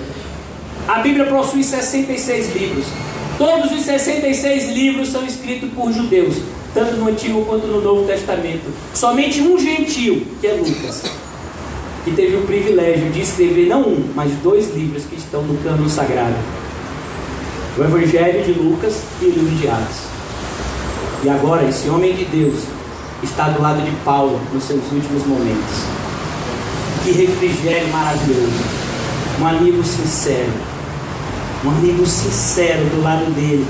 A Bíblia possui 66 livros. Todos os 66 livros são escritos por judeus, tanto no Antigo quanto no Novo Testamento. Somente um gentil, que é Lucas, que teve o privilégio de escrever não um, mas 2 livros que estão no cânon sagrado: o Evangelho de Lucas e o livro de Atos. E agora esse homem de Deus está do lado de Paulo nos seus últimos momentos. Que refrigério maravilhoso! Um amigo sincero, do lado dele.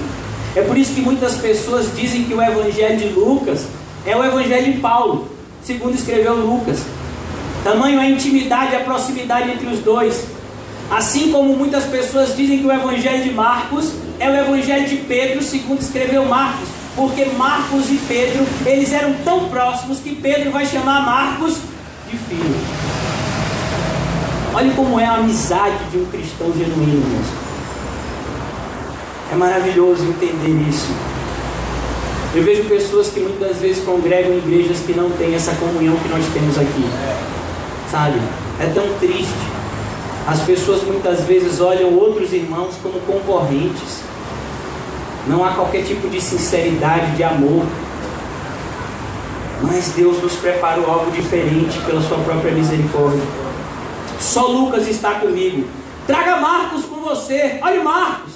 É por isso que muitas pessoas dizem que o Evangelho de Lucas é o Evangelho de Paulo, segundo escreveu Lucas. Tamanho a intimidade e a proximidade entre os dois. Assim como muitas pessoas dizem que o Evangelho de Marcos é o Evangelho de Pedro, segundo escreveu Marcos, porque Marcos e Pedro, eles eram tão próximos que Pedro vai chamar Marcos de filho. Olha como é a amizade de um cristão genuíno, irmãos. É maravilhoso entender isso. Eu vejo pessoas que muitas vezes congregam em igrejas que não têm essa comunhão que nós temos aqui. Sabe? É tão triste. As pessoas muitas vezes olham outros irmãos como concorrentes. Não há qualquer tipo de sinceridade, de amor. Mas Deus nos preparou algo diferente pela sua própria misericórdia. Só Lucas está comigo. Traga Marcos com você. Olha o Marcos.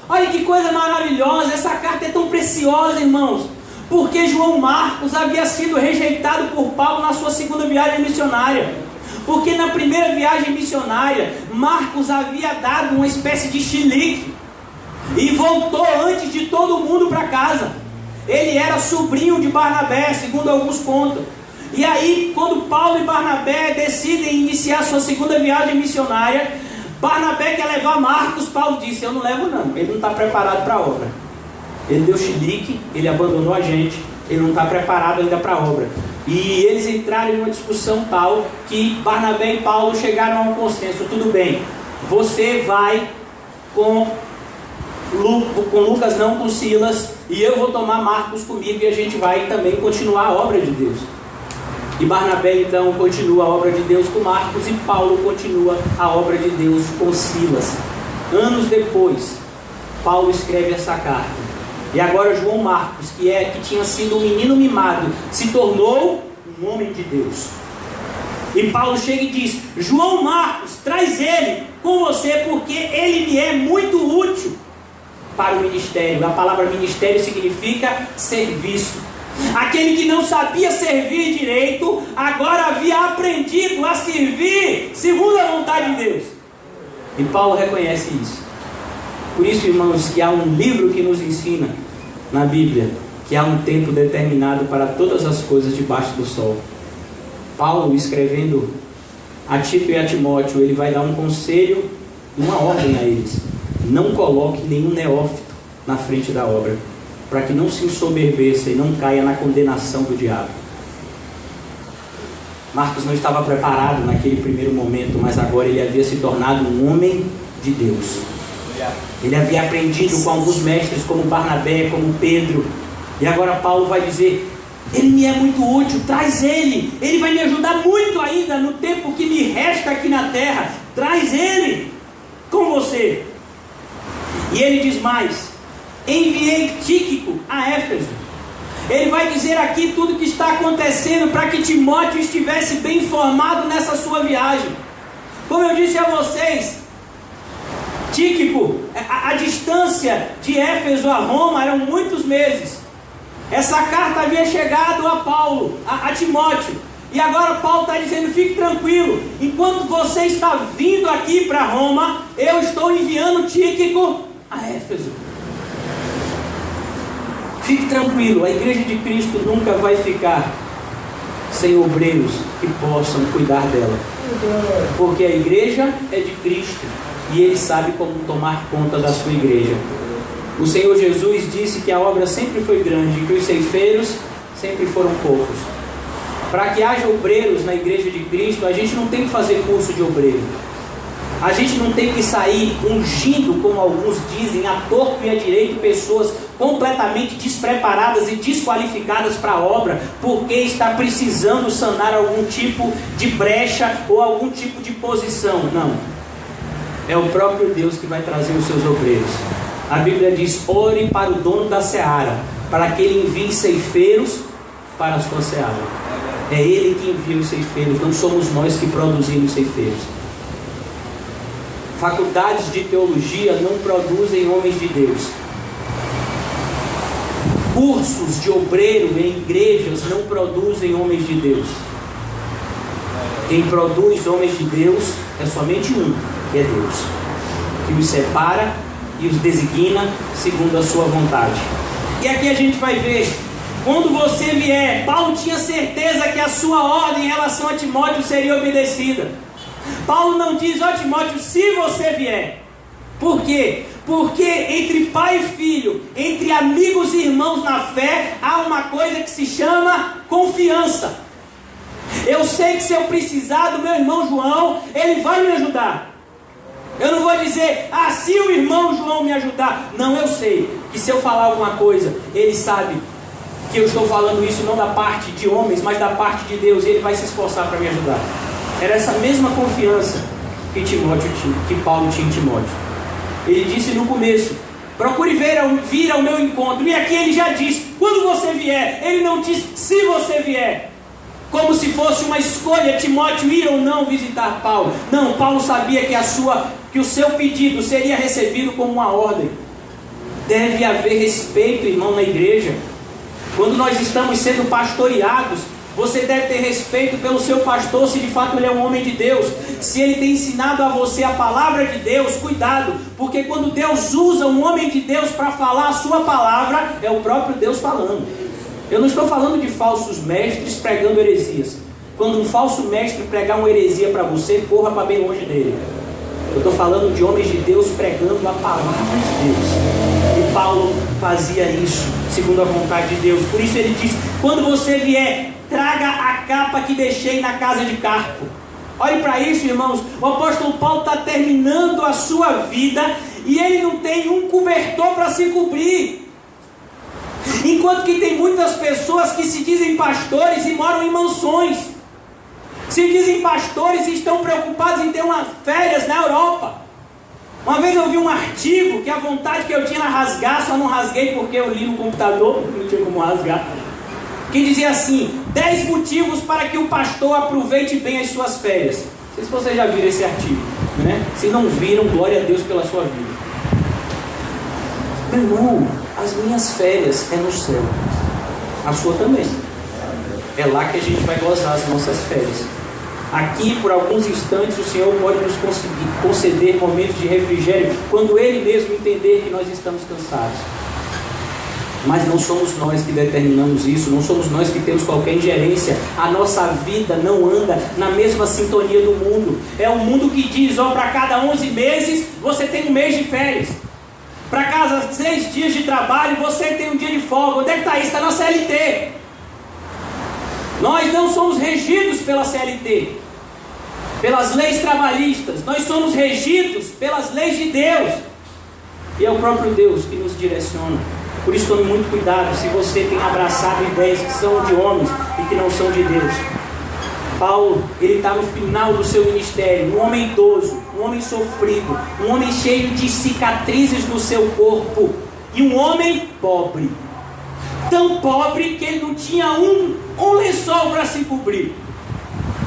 Olha que coisa maravilhosa. Essa carta é tão preciosa, irmãos. Porque João Marcos havia sido rejeitado por Paulo na sua segunda viagem missionária. Porque na primeira viagem missionária, Marcos havia dado uma espécie de chilique. e voltou antes de todo mundo para casa. Ele era sobrinho de Barnabé, segundo alguns contam. E aí, quando Paulo e Barnabé decidem iniciar sua segunda viagem missionária, Barnabé quer levar Marcos. Paulo disse: eu não levo não, ele não está preparado para a obra. Ele deu chilique, ele abandonou a gente, ele não está preparado ainda para a obra. E eles entraram em uma discussão tal que Barnabé e Paulo chegaram a um consenso: tudo bem, você vai com Lucas, não com Silas, e eu vou tomar Marcos comigo, e a gente vai também continuar a obra de Deus. E Barnabé então continua a obra de Deus com Marcos, e Paulo continua a obra de Deus com Silas. Anos depois, Paulo escreve essa carta. E agora João Marcos, que tinha sido um menino mimado, se tornou um homem de Deus. E Paulo chega e diz: João Marcos, traz ele com você, porque ele me é muito útil para o ministério. A palavra ministério significa serviço. Aquele que não sabia servir direito, agora havia aprendido a servir segundo a vontade de Deus. E Paulo reconhece isso. Por isso, irmãos, que há um livro que nos ensina na Bíblia que há um tempo determinado para todas as coisas debaixo do sol. Paulo, escrevendo a Tito e a Timóteo, ele vai dar um conselho, uma ordem a eles: não coloque nenhum neófito na frente da obra, para que não se ensoberbeça e não caia na condenação do diabo. Marcos não estava preparado naquele primeiro momento, mas agora ele havia se tornado um homem de Deus. Ele havia aprendido com alguns mestres como Barnabé, como Pedro. E agora Paulo vai dizer: ele me é muito útil, traz ele. Ele vai me ajudar muito ainda no tempo que me resta aqui na terra. Traz ele com você. E ele diz mais: enviei Tíquico a Éfeso. Ele vai dizer aqui tudo o que está acontecendo para que Timóteo estivesse bem informado nessa sua viagem. Como eu disse a vocês, Tíquico, a distância de Éfeso a Roma eram muitos meses. Essa carta havia chegado a Paulo, a Timóteo. E agora Paulo está dizendo: fique tranquilo, enquanto você está vindo aqui para Roma, eu estou enviando Tíquico a Éfeso. Fique tranquilo, a igreja de Cristo nunca vai ficar sem obreiros que possam cuidar dela, porque a igreja é de Cristo e Ele sabe como tomar conta da sua igreja. O Senhor Jesus disse que a obra sempre foi grande e que os ceifeiros sempre foram poucos. Para que haja obreiros na igreja de Cristo, a gente não tem que fazer curso de obreiro. A gente não tem que sair ungindo, como alguns dizem, à torto e à direito, pessoas completamente despreparadas e desqualificadas para a obra, porque está precisando sanar algum tipo de brecha ou algum tipo de posição. Não. É o próprio Deus que vai trazer os seus obreiros. A Bíblia diz: ore para o dono da seara, para que ele envie ceifeiros para a sua seara. É Ele que envia os ceifeiros, não somos nós que produzimos ceifeiros. Faculdades de teologia não produzem homens de Deus. Cursos de obreiro em igrejas não produzem homens de Deus. Quem produz homens de Deus é somente um, que é Deus, que os separa e os designa segundo a sua vontade. E aqui a gente vai ver, quando você vier, Paulo tinha certeza que a sua ordem em relação a Timóteo seria obedecida. Paulo não diz: ó Timóteo, se você vier. Por quê? Porque entre pai e filho, entre amigos e irmãos na fé, há uma coisa que se chama confiança. Eu sei que se eu precisar do meu irmão João, ele vai me ajudar. Eu não vou dizer: ah, se o irmão João me ajudar. Não, eu sei que se eu falar alguma coisa, ele sabe que eu estou falando isso não da parte de homens, mas da parte de Deus, e ele vai se esforçar para me ajudar. Era essa mesma confiança que Paulo tinha em Timóteo. Ele disse no começo: procure vir ao meu encontro. E aqui ele já diz: quando você vier. Ele não diz se você vier, como se fosse uma escolha, Timóteo ir ou não visitar Paulo. Não, Paulo sabia que o seu pedido seria recebido como uma ordem. Deve haver respeito, irmão, na igreja. Quando nós estamos sendo pastoreados, Você deve ter respeito pelo seu pastor, se de fato ele é um homem de Deus. Se ele tem ensinado a você a palavra de Deus, cuidado, porque quando Deus usa um homem de Deus para falar a sua palavra, é o próprio Deus falando. Eu não estou falando de falsos mestres pregando heresias. Quando um falso mestre pregar uma heresia para você, corra para bem longe dele. Eu estou falando de homens de Deus pregando a palavra de Deus. E Paulo fazia isso, segundo a vontade de Deus. Por isso ele diz: quando você vier, traga a capa que deixei na casa de Carpo. Olhe para isso, irmãos. O apóstolo Paulo está terminando a sua vida e ele não tem um cobertor para se cobrir. Enquanto que tem muitas pessoas que se dizem pastores e moram em mansões. Se dizem pastores e estão preocupados em ter umas férias na Europa. Uma vez eu vi um artigo que a vontade que eu tinha era rasgar, só não rasguei porque eu li no computador, não tinha como rasgar. Que dizia assim: 10 motivos para que o pastor aproveite bem as suas férias. Não sei se vocês já viram esse artigo, né? Se não viram, glória a Deus pela sua vida. Meu irmão, as minhas férias é no céu. A sua também. É lá que a gente vai gozar as nossas férias. Aqui, por alguns instantes, o Senhor pode nos conceder momentos de refrigério, quando Ele mesmo entender que nós estamos cansados. Mas não somos nós que determinamos isso, não somos nós que temos qualquer ingerência. A nossa vida não anda na mesma sintonia do mundo. É um mundo que diz: ó, para cada 11 meses, você tem um mês de férias. Para cada 6 dias de trabalho, você tem um dia de folga. Onde é que está isso? Está na CLT. Nós não somos regidos pela CLT, pelas leis trabalhistas. Nós somos regidos pelas leis de Deus. E é o próprio Deus que nos direciona. Por isso tome muito cuidado se você tem abraçado ideias que são de homens e que não são de Deus. Paulo, ele está no final do seu ministério, um homem idoso, um homem sofrido, um homem cheio de cicatrizes no seu corpo, e um homem pobre. Tão pobre que ele não tinha um lençol para se cobrir.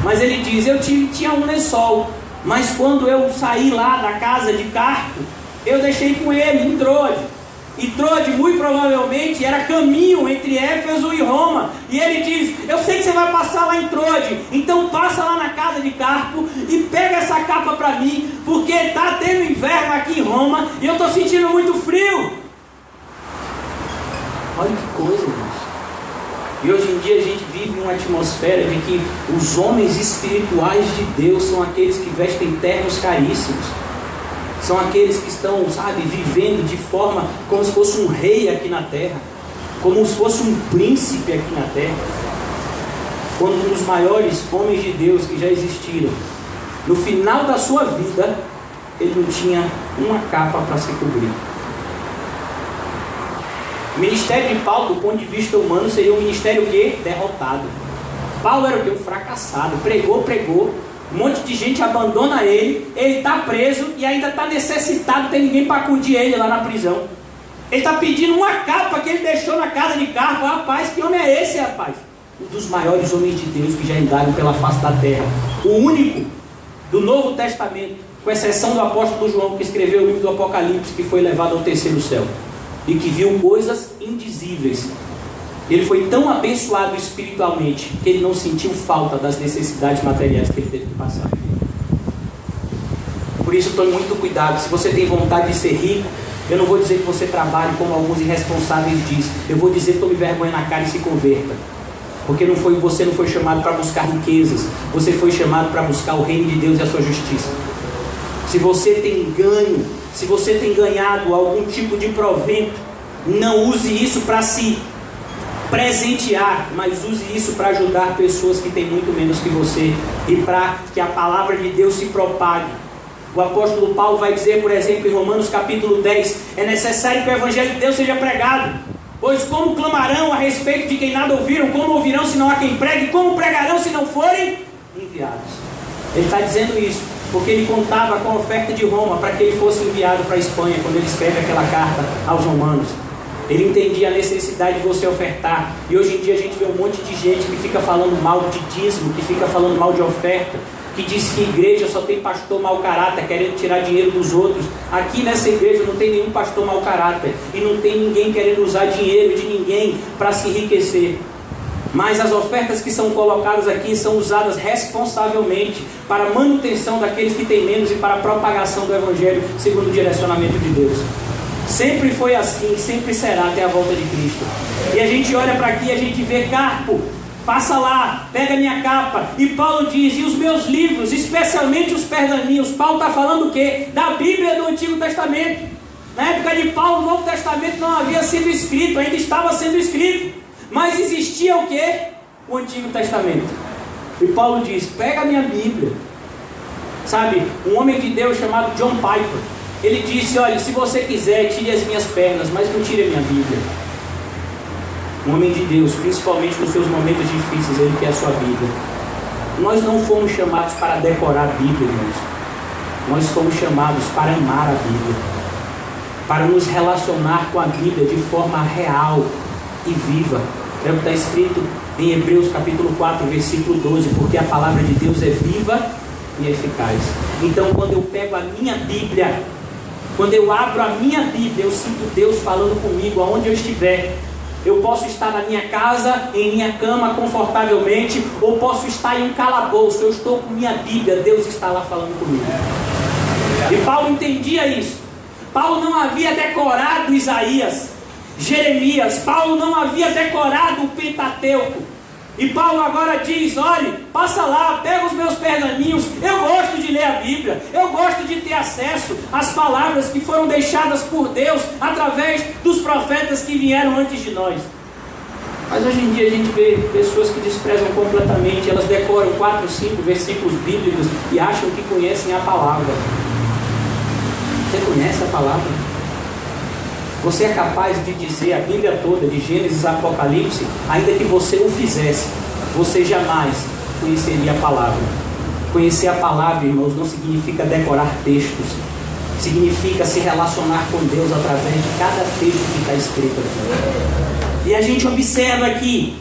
Mas ele diz: eu tinha um lençol, mas quando eu saí lá da casa de Carpo, eu deixei com ele em Troade. E Troade, muito provavelmente, era caminho entre Éfeso e Roma. E ele diz: eu sei que você vai passar lá em Troade, então passa lá na casa de Carpo e pega essa capa para mim, porque está tendo inverno aqui em Roma e eu estou sentindo muito frio. Olha que coisa, irmãos. E hoje em dia a gente vive uma atmosfera de que os homens espirituais de Deus são aqueles que vestem ternos caríssimos. São aqueles que estão, vivendo de forma como se fosse um rei aqui na terra, como se fosse um príncipe aqui na terra. Quando um dos maiores homens de Deus que já existiram, no final da sua vida, ele não tinha uma capa para se cobrir. O ministério de Paulo, do ponto de vista humano, seria um ministério o quê? Derrotado. Paulo era o quê? Um fracassado. Pregou. Um monte de gente abandona ele está preso e ainda está necessitado, tem ninguém para acudir ele lá na prisão. Ele está pedindo uma capa que ele deixou na casa de Carpo. Rapaz, que homem é esse, rapaz? Um dos maiores homens de Deus que já andaram pela face da terra. O único do Novo Testamento, com exceção do apóstolo João, que escreveu o livro do Apocalipse, que foi levado ao terceiro céu e que viu coisas indizíveis. Ele foi tão abençoado espiritualmente que ele não sentiu falta das necessidades materiais que ele teve que passar. Por isso tome muito cuidado. Se você tem vontade de ser rico, eu não vou dizer que você trabalhe como alguns irresponsáveis dizem. Eu vou dizer: tome vergonha na cara e se converta. Porque você não foi chamado para buscar riquezas. Você foi chamado para buscar o reino de Deus e a sua justiça. Se você tem ganho, se você tem ganhado algum tipo de provento, não use isso para se presentear, mas use isso para ajudar pessoas que têm muito menos que você e para que a palavra de Deus se propague. O apóstolo Paulo vai dizer, por exemplo, em Romanos capítulo 10: é necessário que o evangelho de Deus seja pregado, pois como clamarão a respeito de quem nada ouviram, como ouvirão se não há quem pregue, como pregarão se não forem enviados. Ele está dizendo isso porque ele contava com a oferta de Roma para que ele fosse enviado para a Espanha, quando ele escreve aquela carta aos romanos. Ele entendia a necessidade de você ofertar. E hoje em dia a gente vê um monte de gente que fica falando mal de dízimo, que fica falando mal de oferta, que diz que igreja só tem pastor mau caráter, querendo tirar dinheiro dos outros. Aqui nessa igreja não tem nenhum pastor mau caráter, e não tem ninguém querendo usar dinheiro de ninguém para se enriquecer. Mas as ofertas que são colocadas aqui são usadas responsavelmente para a manutenção daqueles que têm menos e para a propagação do Evangelho segundo o direcionamento de Deus. Sempre foi assim, sempre será até a volta de Cristo. E a gente olha para aqui e a gente vê Carpo, passa lá, pega minha capa. E Paulo diz, e os meus livros, especialmente os pergaminhos. Paulo está falando o quê? Da Bíblia do Antigo Testamento. Na época de Paulo, o Novo Testamento não havia sido escrito, ainda estava sendo escrito. Mas existia o quê? O Antigo Testamento. E Paulo diz, pega a minha Bíblia. Sabe, um homem de Deus chamado John Piper, ele disse, olha, se você quiser, tire as minhas pernas, mas não tire a minha Bíblia. Um homem de Deus, principalmente nos seus momentos difíceis, ele quer a sua Bíblia. Nós não fomos chamados para decorar a Bíblia, irmãos. Nós fomos chamados para amar a Bíblia, para nos relacionar com a Bíblia de forma real e viva. É o que está escrito em Hebreus capítulo 4, versículo 12, porque a palavra de Deus é viva e eficaz. Então, quando eu pego a minha Bíblia, quando eu abro a minha Bíblia, eu sinto Deus falando comigo aonde eu estiver. Eu posso estar na minha casa, em minha cama, confortavelmente, ou posso estar em um calabouço. Eu estou com minha Bíblia, Deus está lá falando comigo. E Paulo entendia isso. Paulo não havia decorado Isaías, Jeremias. Paulo não havia decorado o Pentateuco. E Paulo agora diz, olhe, passa lá, pega os meus pergaminhos. Eu gosto de ler a Bíblia. Eu gosto de ter acesso às palavras que foram deixadas por Deus através dos profetas que vieram antes de nós. Mas hoje em dia a gente vê pessoas que desprezam completamente. Elas decoram 4, 5 versículos bíblicos e acham que conhecem a palavra. Você conhece a palavra? Você é capaz de dizer a Bíblia toda, de Gênesis a Apocalipse, ainda que você o fizesse, você jamais conheceria a palavra. Conhecer a palavra, irmãos, não significa decorar textos, significa se relacionar com Deus através de cada texto que está escrito aqui. E a gente observa aqui,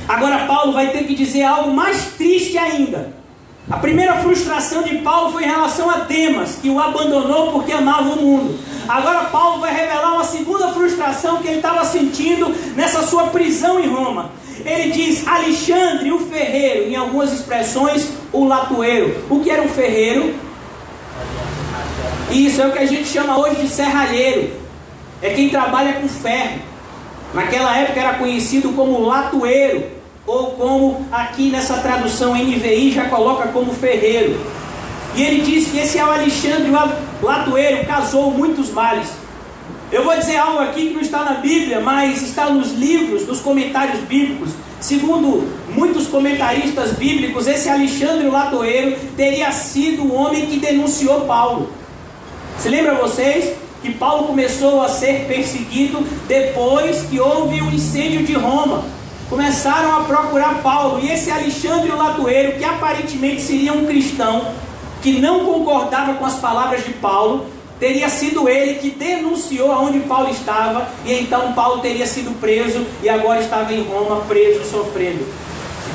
agora Paulo vai ter que dizer algo mais triste ainda. A primeira frustração de Paulo foi em relação a Demas, que o abandonou porque amava o mundo. Agora Paulo vai revelar uma segunda frustração que ele estava sentindo nessa sua prisão em Roma. Ele diz, Alexandre, o ferreiro, em algumas expressões, o latoeiro. O que era um ferreiro? Isso é o que a gente chama hoje de serralheiro. É quem trabalha com ferro. Naquela época era conhecido como latoeiro, ou como aqui nessa tradução NVI já coloca como ferreiro. E ele diz que esse Alexandre, o latoeiro, causou muitos males. Eu vou dizer algo aqui que não está na Bíblia, mas está nos livros, nos comentários bíblicos. Segundo muitos comentaristas bíblicos, esse Alexandre, o latoeiro, teria sido o homem que denunciou Paulo. Se lembra vocês que Paulo começou a ser perseguido depois que houve o incêndio de Roma? Começaram a procurar Paulo, e esse Alexandre o latoeiro, que aparentemente seria um cristão, que não concordava com as palavras de Paulo, teria sido ele que denunciou aonde Paulo estava, e então Paulo teria sido preso, e agora estava em Roma, preso, sofrendo.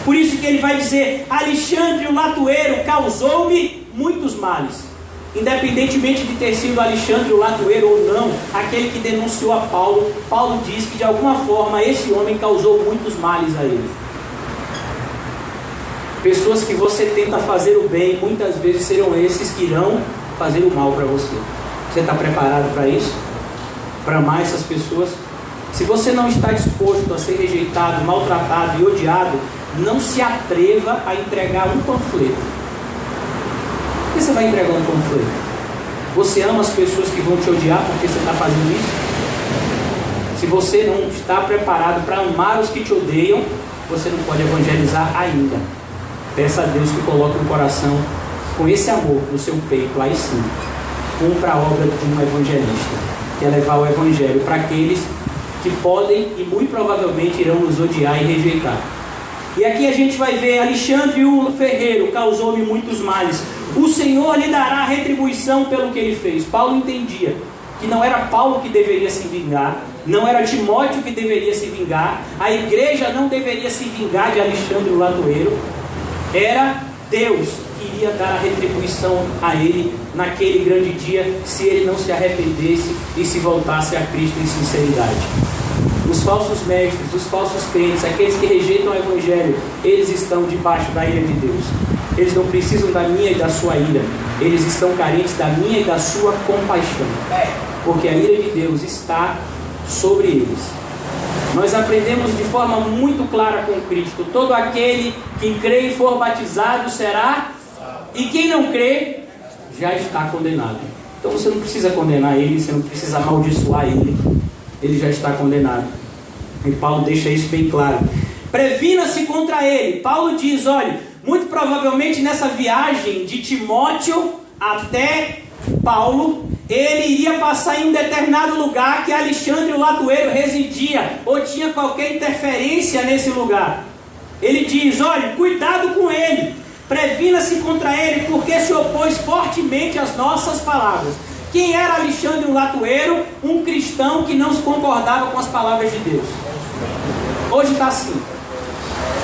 Por isso que ele vai dizer, Alexandre o latoeiro causou-me muitos males. Independentemente de ter sido Alexandre o latoeiro ou não, aquele que denunciou a Paulo, Paulo diz que de alguma forma esse homem causou muitos males a ele. Pessoas que você tenta fazer o bem, muitas vezes serão esses que irão fazer o mal para você. Você está preparado para isso? Para amar essas pessoas? Se você não está disposto a ser rejeitado, maltratado e odiado, não se atreva a entregar um panfleto. Por que você vai entregar um panfleto? Você ama as pessoas que vão te odiar porque você está fazendo isso? Se você não está preparado para amar os que te odeiam, você não pode evangelizar ainda. Peça a Deus que coloque no coração, com esse amor no seu peito, aí sim, cumpra a obra de um evangelista, que é levar o evangelho para aqueles que podem e muito provavelmente irão nos odiar e rejeitar. E aqui a gente vai ver, Alexandre o ferreiro causou-me muitos males. O Senhor lhe dará retribuição pelo que ele fez. Paulo entendia que não era Paulo que deveria se vingar, não era Timóteo que deveria se vingar, a igreja não deveria se vingar de Alexandre o latoeiro, era Deus que iria dar a retribuição a ele naquele grande dia, se ele não se arrependesse e se voltasse a Cristo em sinceridade. Os falsos mestres, os falsos crentes, aqueles que rejeitam o Evangelho, eles estão debaixo da ira de Deus. Eles não precisam da minha e da sua ira. Eles estão carentes da minha e da sua compaixão. Porque a ira de Deus está sobre eles. Nós aprendemos de forma muito clara com Cristo: todo aquele que crê e for batizado será, e quem não crê já está condenado. Então você não precisa condenar ele, você não precisa amaldiçoar ele, ele já está condenado. E Paulo deixa isso bem claro. Previna-se contra ele. Paulo diz: olha, muito provavelmente nessa viagem de Timóteo até Paulo, ele iria passar em um determinado lugar que Alexandre o Latueiro residia, ou tinha qualquer interferência nesse lugar. Ele diz: olha, cuidado com ele, previna-se contra ele, porque se opôs fortemente às nossas palavras. Quem era Alexandre o Latueiro? Um cristão que não se concordava com as palavras de Deus. Hoje está assim.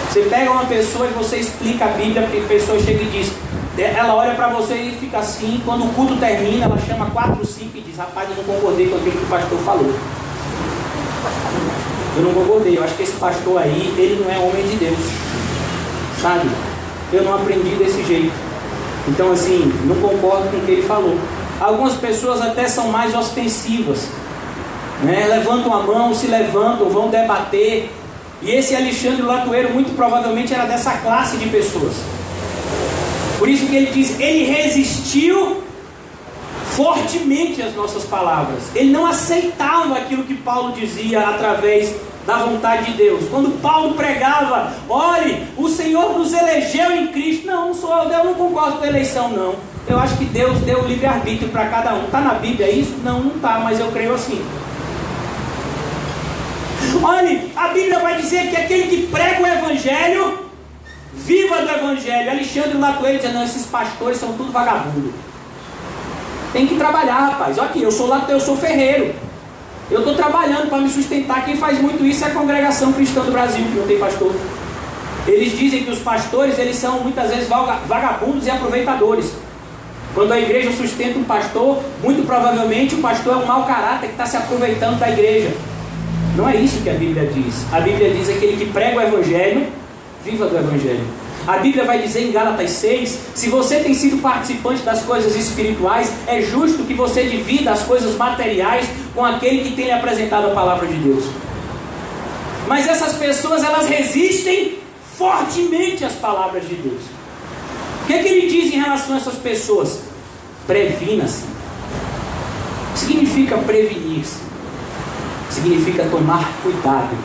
Você pega uma pessoa e você explica a Bíblia, a pessoa chega e diz, ela olha para você e fica assim. Quando o culto termina, ela chama 4 ou 5 e diz: rapaz, eu não concordei com aquilo que o pastor falou. Eu não concordei, eu acho que esse pastor aí, ele não é homem de Deus, sabe? Eu não aprendi desse jeito. Então assim, não concordo com o que ele falou. Algumas pessoas até são mais ostensivas, né? Levantam a mão, se levantam, vão debater. E esse Alexandre Latueiro muito provavelmente era dessa classe de pessoas. Por isso que ele diz: ele resistiu fortemente às nossas palavras. Ele não aceitava aquilo que Paulo dizia através da vontade de Deus. Quando Paulo pregava: olhe, o Senhor nos elegeu em Cristo. Não não concordo com a eleição, não. Eu acho que Deus deu livre-arbítrio para cada um. Está na Bíblia isso? Não, não está, mas eu creio assim. Olhe, a Bíblia vai dizer que aquele que prega o Evangelho, viva do Evangelho. Alexandre Latueiro diz: não, esses pastores são tudo vagabundo. Tem que trabalhar, rapaz. Olha aqui, eu sou ferreiro. Eu estou trabalhando para me sustentar. Quem faz muito isso é a Congregação Cristã do Brasil, que não tem pastor. Eles dizem que os pastores, eles são muitas vezes vagabundos e aproveitadores. Quando a igreja sustenta um pastor, muito provavelmente o pastor é um mau caráter que está se aproveitando da igreja. Não é isso que a Bíblia diz. A Bíblia diz: aquele que prega o Evangelho, viva do Evangelho. A Bíblia vai dizer em Gálatas 6, se você tem sido participante das coisas espirituais, é justo que você divida as coisas materiais com aquele que tem lhe apresentado a palavra de Deus. Mas essas pessoas, elas resistem fortemente às palavras de Deus. O que é que ele diz em relação a essas pessoas? Previna-se. O que significa prevenir-se? Significa tomar cuidado.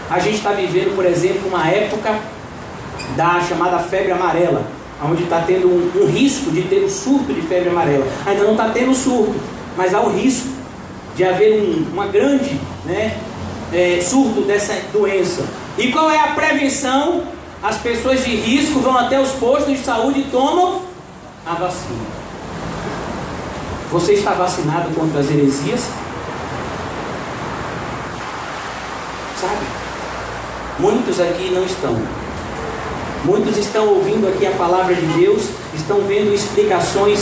A gente está vivendo, por exemplo, uma época da chamada febre amarela, onde está tendo um risco de ter um surto de febre amarela. Ainda não está tendo surto, mas há o risco de haver uma grande surto dessa doença. E qual é a prevenção? As pessoas de risco vão até os postos de saúde e tomam a vacina. Você está vacinado contra as heresias? Sabe? Muitos aqui não estão. Muitos estão ouvindo aqui a palavra de Deus, estão vendo explicações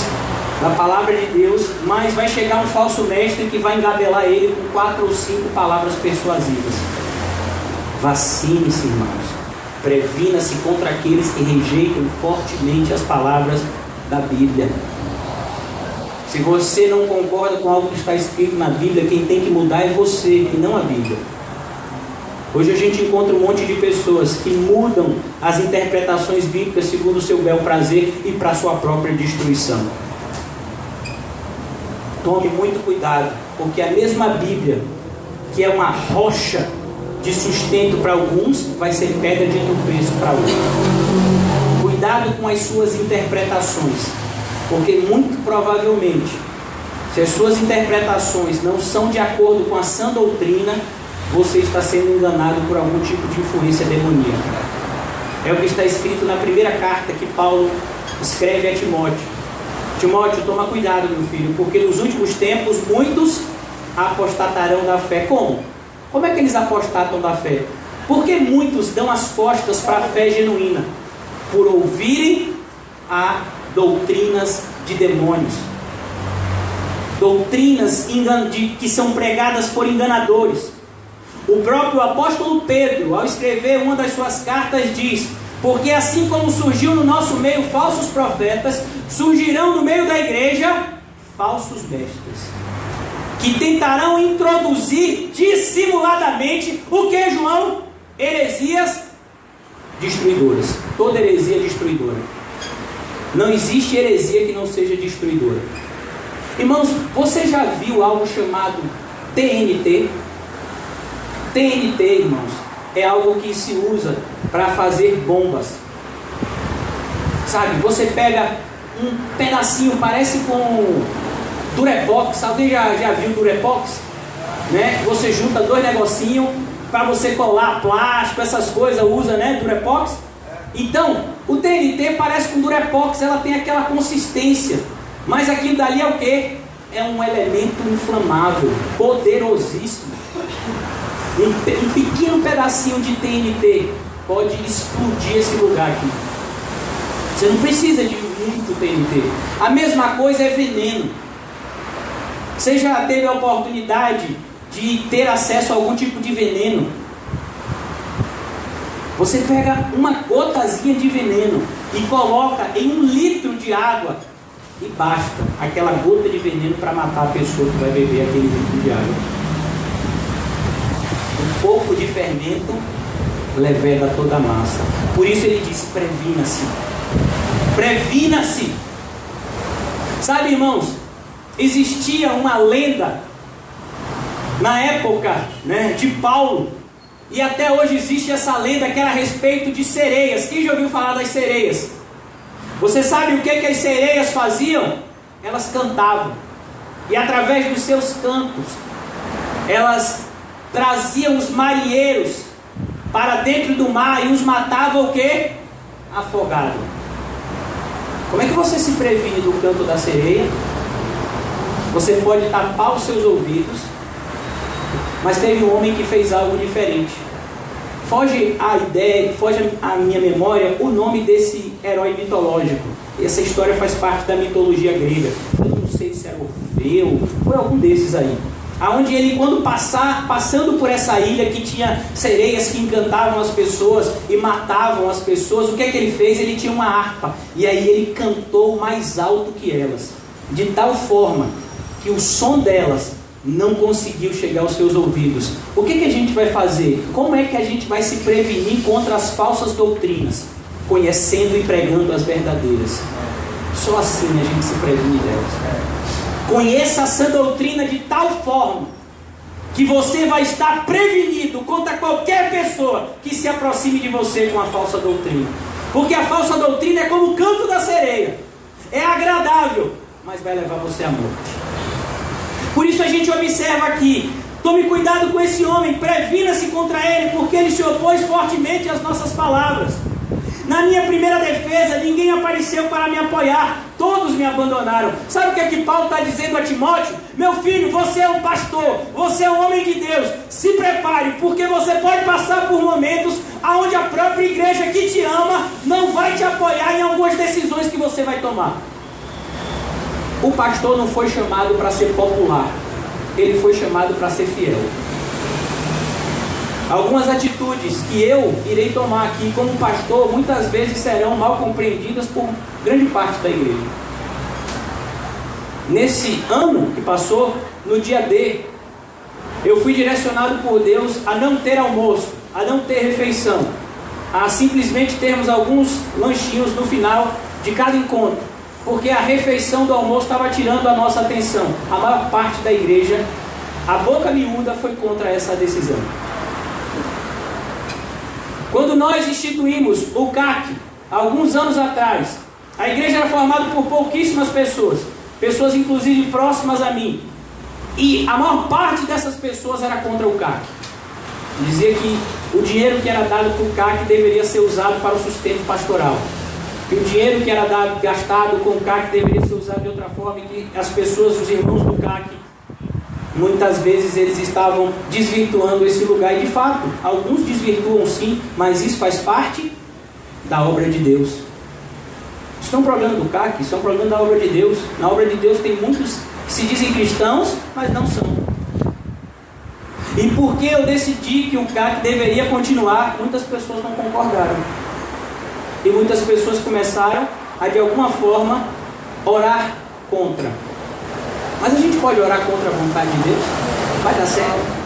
da palavra de Deus, mas vai chegar um falso mestre que vai engabelar ele com 4 ou 5 palavras persuasivas. Vacine-se, irmãos. Previna-se contra aqueles que rejeitam fortemente as palavras da Bíblia. Se você não concorda com algo que está escrito na Bíblia, quem tem que mudar é você e não a Bíblia. Hoje a gente encontra um monte de pessoas que mudam as interpretações bíblicas segundo o seu bel prazer e para a sua própria destruição. Tome muito cuidado, porque a mesma Bíblia, que é uma rocha de sustento para alguns, vai ser pedra de tropeço para outros. Cuidado com as suas interpretações, porque muito provavelmente, se as suas interpretações não são de acordo com a sã doutrina, você está sendo enganado por algum tipo de influência demoníaca. É o que está escrito na primeira carta que Paulo escreve a Timóteo. Timóteo, toma cuidado, meu filho, porque nos últimos tempos muitos apostatarão da fé. Como? Como é que eles apostatam da fé? Porque muitos dão as costas para a fé genuína, por ouvirem a doutrinas de demônios. Doutrinas que são pregadas por enganadores. O próprio apóstolo Pedro, ao escrever uma das suas cartas, diz: porque assim como surgiu no nosso meio falsos profetas, surgirão no meio da igreja falsos mestres, que tentarão introduzir dissimuladamente o que, João? Heresias destruidoras. Toda heresia é destruidora. Não existe heresia que não seja destruidora. Irmãos, você já viu algo chamado TNT? TNT, irmãos, é algo que se usa para fazer bombas. Sabe, você pega um pedacinho, parece com Durepox. Alguém já viu Durepox? Né? Você junta dois negocinhos para você colar plástico, essas coisas, usa, né, Durepox. Então, o TNT parece com Durepox, ela tem aquela consistência. Mas aquilo dali é o quê? É um elemento inflamável, poderosíssimo. Um pequeno pedacinho de TNT pode explodir esse lugar aqui. Você não precisa de muito TNT. A mesma coisa é veneno. Você já teve a oportunidade de ter acesso a algum tipo de veneno? Você pega uma gotazinha de veneno e coloca em 1 litro de água e basta aquela gota de veneno para matar a pessoa que vai beber aquele litro de água. Um pouco de fermento leveda toda a massa. Por isso ele diz: previna-se. Previna-se. Sabe, irmãos, existia uma lenda na época, né, de Paulo, e até hoje existe essa lenda que era a respeito de sereias. Quem já ouviu falar das sereias? Você sabe o que as sereias faziam? Elas cantavam, e através dos seus cantos elas traziam os marinheiros para dentro do mar e os matavam o quê? Afogado. Como é que você se previne do canto da sereia? Você pode tapar os seus ouvidos, mas teve um homem que fez algo diferente. Foge a ideia, foge a minha memória o nome desse herói mitológico. Essa história faz parte da mitologia grega. Eu não sei se era Orfeu, foi algum desses aí. Aonde ele, quando passando por essa ilha que tinha sereias que encantavam as pessoas e matavam as pessoas, o que é que ele fez? Ele tinha uma harpa, e aí ele cantou mais alto que elas, de tal forma que o som delas não conseguiu chegar aos seus ouvidos. O que a gente vai fazer? Como é que a gente vai se prevenir contra as falsas doutrinas? Conhecendo e pregando as verdadeiras. Só assim a gente se previne delas. Conheça a sã doutrina de tal forma que você vai estar prevenido contra qualquer pessoa que se aproxime de você com a falsa doutrina. Porque a falsa doutrina é como o canto da sereia. É agradável, mas vai levar você à morte. Por isso a gente observa aqui: tome cuidado com esse homem, previna-se contra ele, porque ele se opôs fortemente às nossas palavras. Na minha primeira defesa, ninguém apareceu para me apoiar, todos me abandonaram. Sabe o que é que Paulo está dizendo a Timóteo? Meu filho, você é um pastor, você é um homem de Deus, se prepare, porque você pode passar por momentos onde a própria igreja que te ama não vai te apoiar em algumas decisões que você vai tomar. O pastor não foi chamado para ser popular, ele foi chamado para ser fiel. Algumas atitudes que eu irei tomar aqui como pastor, muitas vezes serão mal compreendidas por grande parte da igreja. Nesse ano que passou, no dia D, eu fui direcionado por Deus a não ter almoço, a não ter refeição, a simplesmente termos alguns lanchinhos no final de cada encontro, porque a refeição do almoço estava tirando a nossa atenção. A maior parte da igreja, a boca miúda, foi contra essa decisão. Quando nós instituímos o CAC, alguns anos atrás, a igreja era formada por pouquíssimas pessoas, pessoas inclusive próximas a mim, e a maior parte dessas pessoas era contra o CAC. Dizia que o dinheiro que era dado para o CAC deveria ser usado para o sustento pastoral, que o dinheiro que era gastado com o CAC deveria ser usado de outra forma, e que as pessoas, os irmãos do CAC, muitas vezes eles estavam desvirtuando esse lugar. E de fato, alguns desvirtuam sim, mas isso faz parte da obra de Deus. Isso não é um problema do CAC, isso é um problema da obra de Deus. Na obra de Deus tem muitos que se dizem cristãos, mas não são. E porque eu decidi que o CAC deveria continuar, muitas pessoas não concordaram. E muitas pessoas começaram a, de alguma forma, orar contra. Mas a gente pode orar contra a vontade de Deus? Vai dar certo?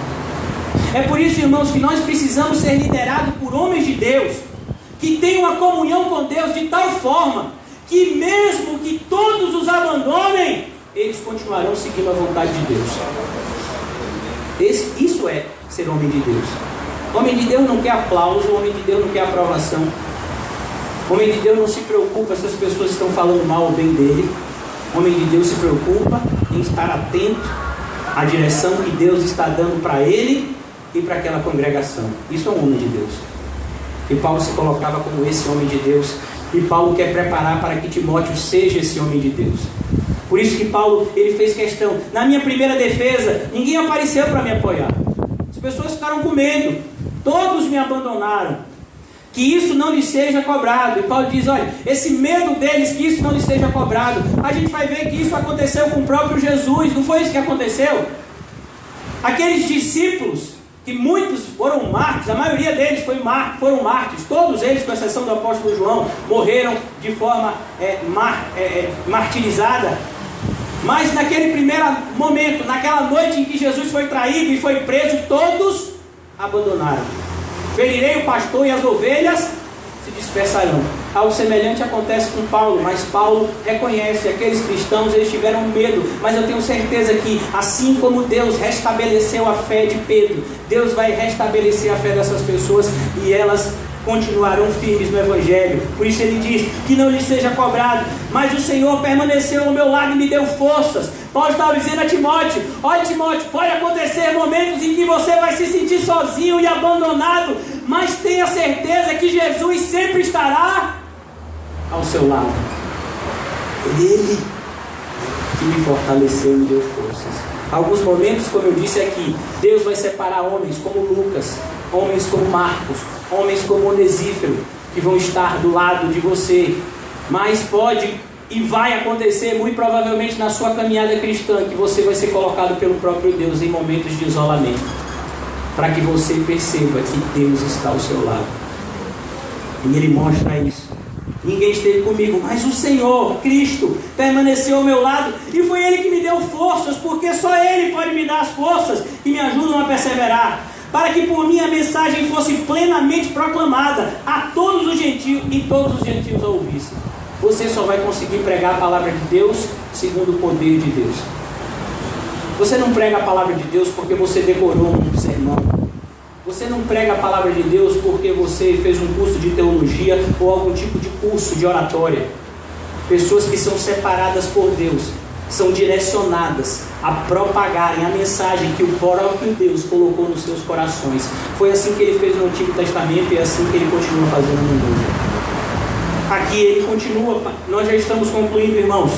É por isso, irmãos, que nós precisamos ser liderados por homens de Deus, que tenham uma comunhão com Deus de tal forma, que mesmo que todos os abandonem, eles continuarão seguindo a vontade de Deus. Isso é ser homem de Deus. Homem de Deus não quer aplauso, homem de Deus não quer aprovação. Homem de Deus não se preocupa se as pessoas estão falando mal ou bem dele. Homem de Deus se preocupa em estar atento à direção que Deus está dando para ele e para aquela congregação. Isso é um homem de Deus. E Paulo se colocava como esse homem de Deus. E Paulo quer preparar para que Timóteo seja esse homem de Deus. Por isso que Paulo, ele fez questão. Na minha primeira defesa, ninguém apareceu para me apoiar. As pessoas ficaram com medo. Todos me abandonaram. Que isso não lhes seja cobrado. E Paulo diz, olha, esse medo deles, que isso não lhes seja cobrado. A gente vai ver que isso aconteceu com o próprio Jesus. Não foi isso que aconteceu? Aqueles discípulos, que muitos foram mártires, a maioria deles foram mártires, todos eles, com exceção do apóstolo João, morreram de forma martirizada. Mas naquele primeiro momento, naquela noite em que Jesus foi traído e foi preso, todos abandonaram. Ferirei o pastor e as ovelhas se dispersarão. Algo semelhante acontece com Paulo, mas Paulo reconhece, aqueles cristãos, eles tiveram medo, mas eu tenho certeza que, assim como Deus restabeleceu a fé de Pedro, Deus vai restabelecer a fé dessas pessoas e elas continuarão firmes no Evangelho. Por isso ele diz, que não lhe seja cobrado, mas o Senhor permaneceu ao meu lado e me deu forças. Paulo estava dizendo a Timóteo, olha Timóteo, pode acontecer momentos em que você vai se sentir sozinho e abandonado, mas tenha certeza que Jesus sempre estará ao seu lado. Ele que me fortaleceu e me deu forças. Alguns momentos, como eu disse aqui, Deus vai separar homens como Lucas, homens como Marcos, homens como Onesífero, que vão estar do lado de você. Mas pode e vai acontecer, muito provavelmente na sua caminhada cristã, que você vai ser colocado pelo próprio Deus em momentos de isolamento, para que você perceba que Deus está ao seu lado. E Ele mostra isso. Ninguém esteve comigo, mas o Senhor, Cristo, permaneceu ao meu lado, e foi Ele que me deu forças, porque só Ele pode me dar as forças que me ajudam a perseverar, para que por mim a mensagem fosse plenamente proclamada a todos os gentios, e todos os gentios a ouvissem. Você só vai conseguir pregar a palavra de Deus segundo o poder de Deus. Você não prega a palavra de Deus porque você decorou um sermão. Você não prega a palavra de Deus porque você fez um curso de teologia ou algum tipo de curso de oratória. Pessoas que são separadas por Deus são direcionadas a propagarem a mensagem que o próprio Deus colocou nos seus corações. Foi assim que Ele fez no Antigo Testamento e é assim que Ele continua fazendo no Novo. Aqui Ele continua, nós já estamos concluindo, irmãos.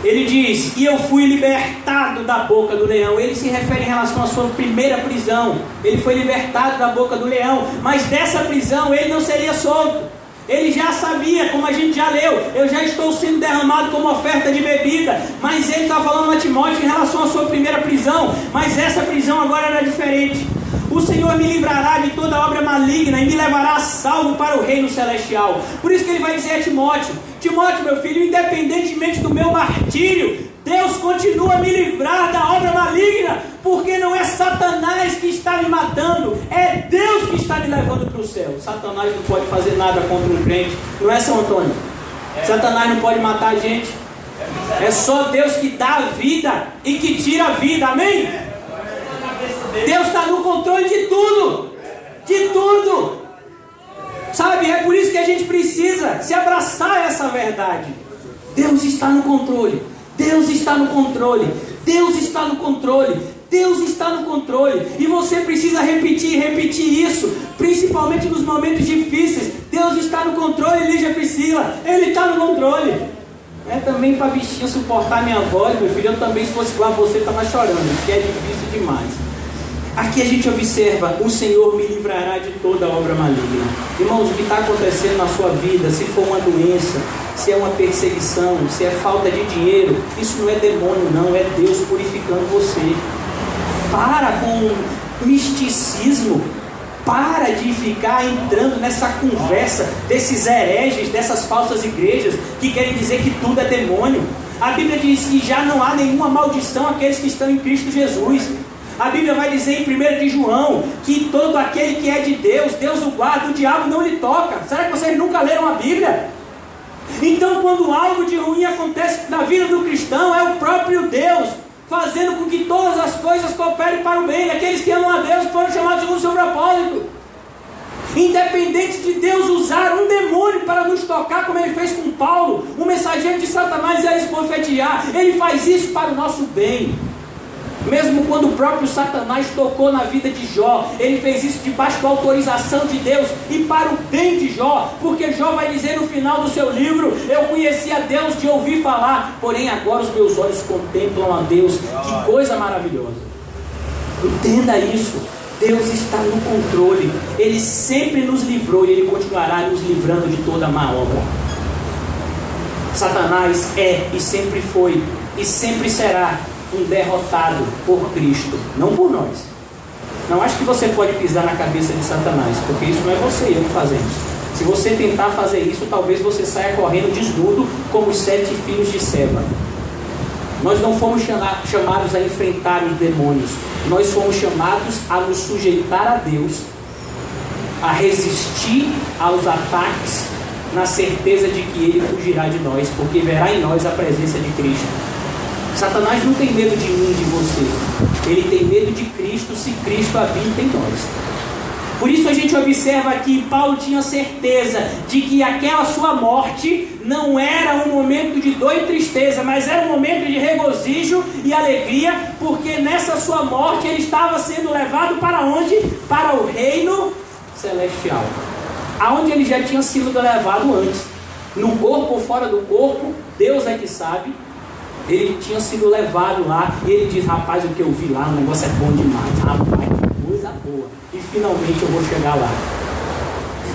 Ele diz, e eu fui libertado da boca do leão. Ele se refere em relação à sua primeira prisão. Ele foi libertado da boca do leão, mas dessa prisão ele não seria solto. Ele já sabia, como a gente já leu, eu já estou sendo derramado como oferta de bebida. Mas ele está falando a Timóteo em relação à sua primeira prisão, mas essa prisão agora era diferente. O Senhor me livrará de toda obra maligna e me levará a salvo para o reino celestial. Por isso que ele vai dizer a Timóteo, Timóteo, meu filho, independentemente do meu martírio, Deus continua a me livrar da obra maligna, porque não é Satanás que está me matando, é Deus que está me levando para o céu. Satanás não pode fazer nada contra um crente, não é, São Antônio? Satanás não pode matar a gente. É só Deus que dá a vida e que tira a vida, amém? Deus está no controle de tudo, de tudo. Sabe, é por isso que a gente precisa se abraçar a essa verdade. Deus está no controle, Deus está no controle, Deus está no controle, Deus está no controle. E você precisa repetir isso, principalmente nos momentos difíceis. Deus está no controle, Lígia Priscila, Ele está no controle. É também para bichinha suportar minha voz, meu filho. Eu também, se fosse igual a você, estava chorando, porque é difícil demais. Aqui a gente observa, o Senhor me livrará de toda obra maligna. Irmãos, o que está acontecendo na sua vida, se for uma doença, se é uma perseguição, se é falta de dinheiro, isso não é demônio não, é Deus purificando você. Para com misticismo. Para de ficar entrando nessa conversa desses hereges, dessas falsas igrejas que querem dizer que tudo é demônio. A Bíblia diz que já não há nenhuma maldição àqueles que estão em Cristo Jesus. A Bíblia vai dizer em 1 de João que todo aquele que é de Deus, Deus o guarda, o diabo não lhe toca. Será que vocês nunca leram a Bíblia? Então, quando algo de ruim acontece na vida do cristão, é o próprio Deus fazendo com que todas as coisas cooperem para o bem daqueles que amam a Deus, que foram chamados segundo o seu propósito. Independente de Deus usar um demônio para nos tocar, como ele fez com Paulo, um mensageiro de Satanás, e a esbofetear, ele faz isso para o nosso bem. Mesmo quando o próprio Satanás tocou na vida de Jó, ele fez isso debaixo da autorização de Deus e para o bem de Jó, porque Jó vai dizer no final do seu livro: eu conhecia Deus de ouvir falar, porém agora os meus olhos contemplam a Deus. Que coisa maravilhosa! Entenda isso. Deus está no controle. Ele sempre nos livrou e Ele continuará nos livrando de toda má obra. Satanás é e sempre foi e sempre será um derrotado por Cristo, não por nós. Não acho que você pode pisar na cabeça de Satanás, porque isso não é você e eu que fazemos. Se você tentar fazer isso, talvez você saia correndo desnudo como os 7 filhos de Seva. Nós não fomos chamados a enfrentar os demônios. Nós fomos chamados a nos sujeitar a Deus, a resistir aos ataques, na certeza de que Ele fugirá de nós, porque verá em nós a presença de Cristo. Satanás não tem medo de mim e de você. Ele tem medo de Cristo, se Cristo habita em nós. Por isso a gente observa que Paulo tinha certeza de que aquela sua morte não era um momento de dor e tristeza, mas era um momento de regozijo e alegria, porque nessa sua morte ele estava sendo levado para onde? Para o reino celestial, aonde ele já tinha sido levado antes, no corpo ou fora do corpo, Deus é que sabe. Ele tinha sido levado lá e ele diz: rapaz, o que eu vi lá, o negócio é bom demais, rapaz, que coisa boa, e finalmente eu vou chegar lá.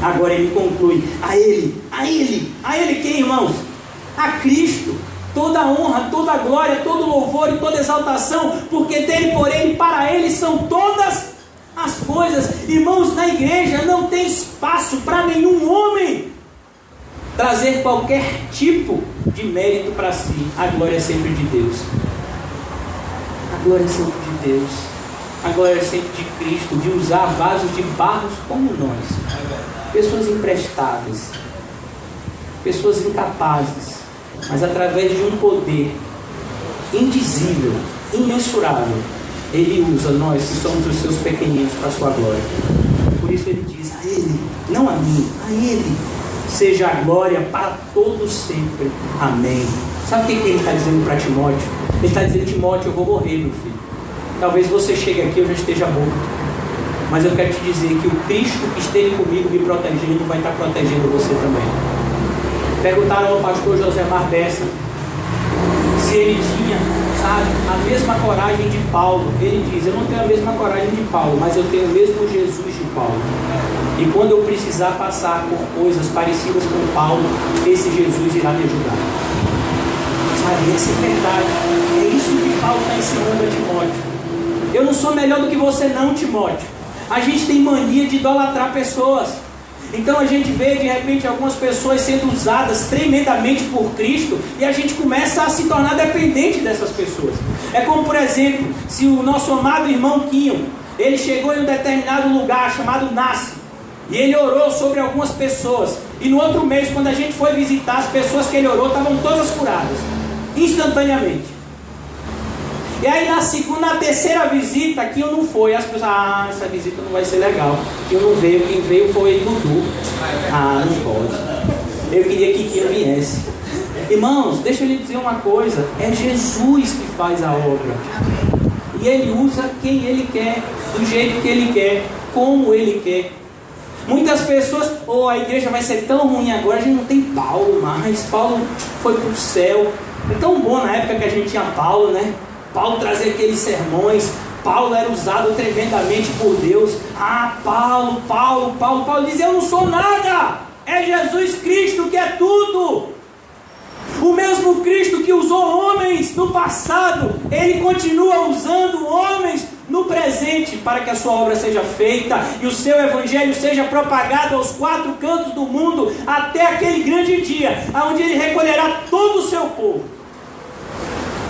Agora ele conclui: a ele quem, irmãos? A Cristo, toda a honra, toda a glória, todo o louvor e toda a exaltação, porque dele, por ele e para ele são todas as coisas. Irmãos, na igreja não tem espaço para nenhum homem trazer qualquer tipo de mérito para si. A glória é sempre de Deus. A glória é sempre de Deus. A glória é sempre de Cristo, de usar vasos de barro como nós. Pessoas imprestáveis, pessoas incapazes, mas através de um poder indizível, imensurável, Ele usa nós que somos os seus pequeninos para a sua glória. Por isso Ele diz: a Ele, não a mim, a Ele seja a glória para todos sempre. Amém. Sabe o que Ele está dizendo para Timóteo? Ele está dizendo: Timóteo, eu vou morrer, meu filho. Talvez você chegue aqui e eu já esteja morto, mas eu quero te dizer que o Cristo que esteve comigo me protegendo vai estar protegendo você também. Perguntaram ao pastor Josemar Bessa se ele tinha, sabe, a mesma coragem de Paulo. Ele diz: eu não tenho a mesma coragem de Paulo, mas eu tenho o mesmo Jesus de Paulo. E quando eu precisar passar por coisas parecidas com Paulo, esse Jesus irá me ajudar. Sabe, essa é verdade. É isso que Paulo está ensinando a Timóteo. Eu não sou melhor do que você não, Timóteo. A gente tem mania de idolatrar pessoas. Então a gente vê de repente algumas pessoas sendo usadas tremendamente por Cristo e a gente começa a se tornar dependente dessas pessoas. É como, por exemplo, se o nosso amado irmão Quinho, ele chegou em um determinado lugar chamado Nasce, e ele orou sobre algumas pessoas, e no outro mês, quando a gente foi visitar, as pessoas que ele orou estavam todas curadas, instantaneamente. E aí na terceira visita, Quinho não foi. As pessoas: essa visita não vai ser legal, Quinho não veio, quem veio foi Dudu. Não pode. Eu queria que Quinho viesse. Irmãos, deixa eu lhe dizer uma coisa: é Jesus que faz a obra, e Ele usa quem Ele quer, do jeito que Ele quer, como Ele quer. Muitas pessoas: a igreja vai ser tão ruim agora, a gente não tem Paulo mais, Paulo foi para o céu. É tão bom na época que a gente tinha Paulo, né? Paulo trazia aqueles sermões, Paulo era usado tremendamente por Deus. Paulo dizia: eu não sou nada, é Jesus Cristo que é tudo. O mesmo Cristo que usou homens no passado, Ele continua usando homens no presente. para que a sua obra seja feita e o seu evangelho seja propagado aos 4 cantos do mundo, até aquele grande dia, onde ele recolherá todo o seu povo.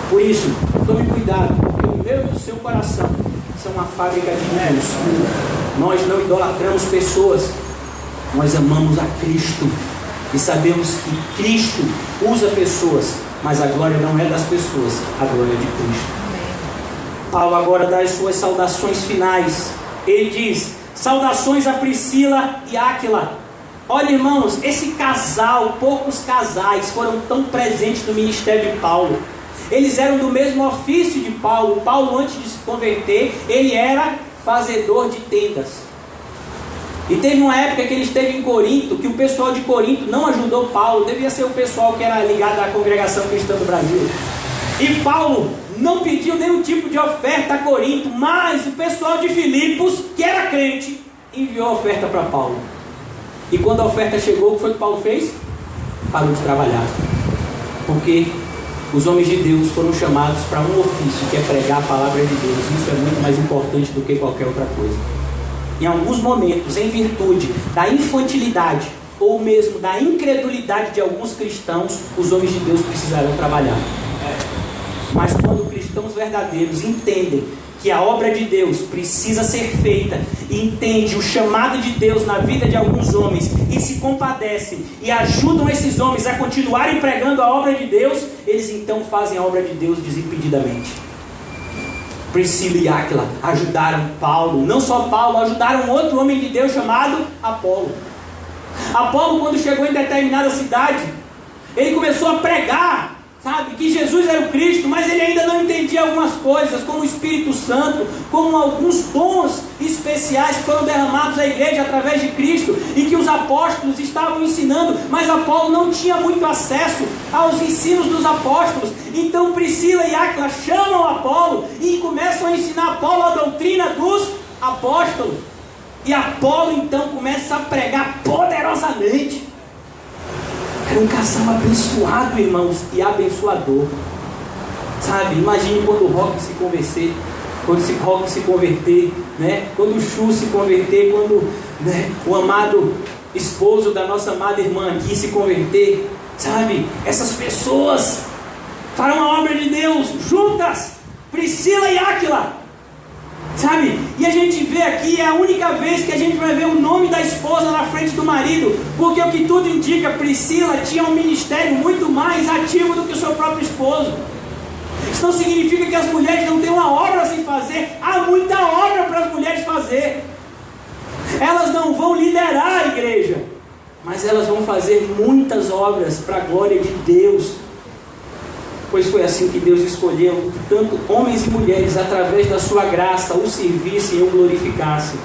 Por isso, tome cuidado, porque o meu e o seu coração são uma fábrica de Deus. Nós não idolatramos pessoas, nós amamos a Cristo e sabemos que Cristo usa pessoas, mas a glória não é das pessoas, a glória é de Cristo. Paulo agora dá as suas saudações finais. Ele diz: saudações a Priscila e Áquila. Olha, irmãos, esse casal, poucos casais foram tão presentes no ministério de Paulo. Eles eram do mesmo ofício de Paulo. Paulo, antes de se converter, ele era fazedor de tendas. E teve uma época que ele esteve em Corinto, que o pessoal de Corinto não ajudou Paulo. Devia ser o pessoal que era ligado à congregação cristã do Brasil. E Paulo não pediu nenhum tipo de oferta a Corinto, mas o pessoal de Filipos, que era crente, enviou a oferta para Paulo. E quando a oferta chegou, o que foi que Paulo fez? Parou de trabalhar. Porque os homens de Deus foram chamados para um ofício, que é pregar a palavra de Deus. Isso é muito mais importante do que qualquer outra coisa. Em alguns momentos, em virtude da infantilidade ou mesmo da incredulidade de alguns cristãos, os homens de Deus precisarão trabalhar. Mas quando cristãos verdadeiros entendem que a obra de Deus precisa ser feita, e entende o chamado de Deus na vida de alguns homens, e se compadecem e ajudam esses homens a continuarem pregando a obra de Deus, eles então fazem a obra de Deus desimpedidamente. Priscila e Áquila ajudaram Paulo, não só Paulo, ajudaram outro homem de Deus chamado Apolo. Apolo, quando chegou em determinada cidade, ele começou a pregar, sabe, que Jesus era o Cristo, mas ele ainda não entendia algumas coisas, como o Espírito Santo, como alguns dons especiais que foram derramados à igreja através de Cristo, e que os apóstolos estavam ensinando, mas Apolo não tinha muito acesso aos ensinos dos apóstolos. Então Priscila e Áquila chamam Apolo e começam a ensinar Apolo a doutrina dos apóstolos, e Apolo então começa a pregar poderosamente. Era um casal abençoado, irmãos, e abençoador. Sabe, imagine quando o Roque se converter, né? Quando o Chu se converter, quando, né, o amado esposo da nossa amada irmã aqui se converter. Sabe, essas pessoas farão a obra de Deus juntas, Priscila e Áquila. Sabe, e a gente vê aqui, é a única vez que a gente vai ver o nome da esposa na frente do marido, porque o que tudo indica, Priscila tinha um ministério muito mais ativo do que o seu próprio esposo. Isso não significa que as mulheres não têm uma obra a se fazer. Há muita obra para as mulheres fazer. Elas não vão liderar a igreja, mas elas vão fazer muitas obras para a glória de Deus. Pois foi assim que Deus escolheu que tanto homens e mulheres, através da sua graça, o servissem e o glorificassem.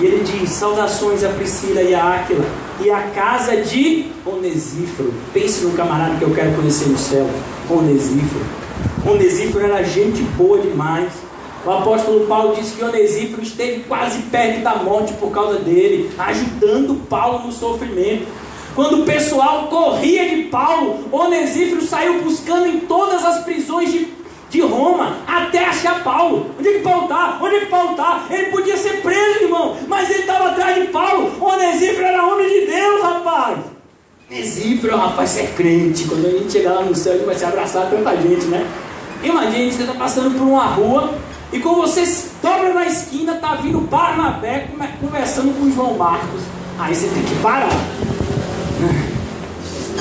E ele diz: saudações a Priscila e a Áquila e a casa de Onesíforo. Pense no camarada que eu quero conhecer no céu, Onesíforo. Onesíforo era gente boa demais. O apóstolo Paulo disse que Onesíforo esteve quase perto da morte por causa dele, ajudando Paulo no sofrimento. Quando o pessoal corria de Paulo, Onesíforo saiu buscando em todas as prisões de Roma, até achar Paulo. Onde é que Paulo está? Onde é que Paulo está? Ele podia ser preso, irmão, mas ele estava atrás de Paulo. Onesíforo era homem de Deus, rapaz. Onesíforo, rapaz, você é crente. Quando a gente chegar lá no céu, a gente vai se abraçar tanta gente, né? Imagina, você está passando por uma rua, e quando você dobra na esquina, está vindo Barnabé conversando com João Marcos. Aí você tem que parar.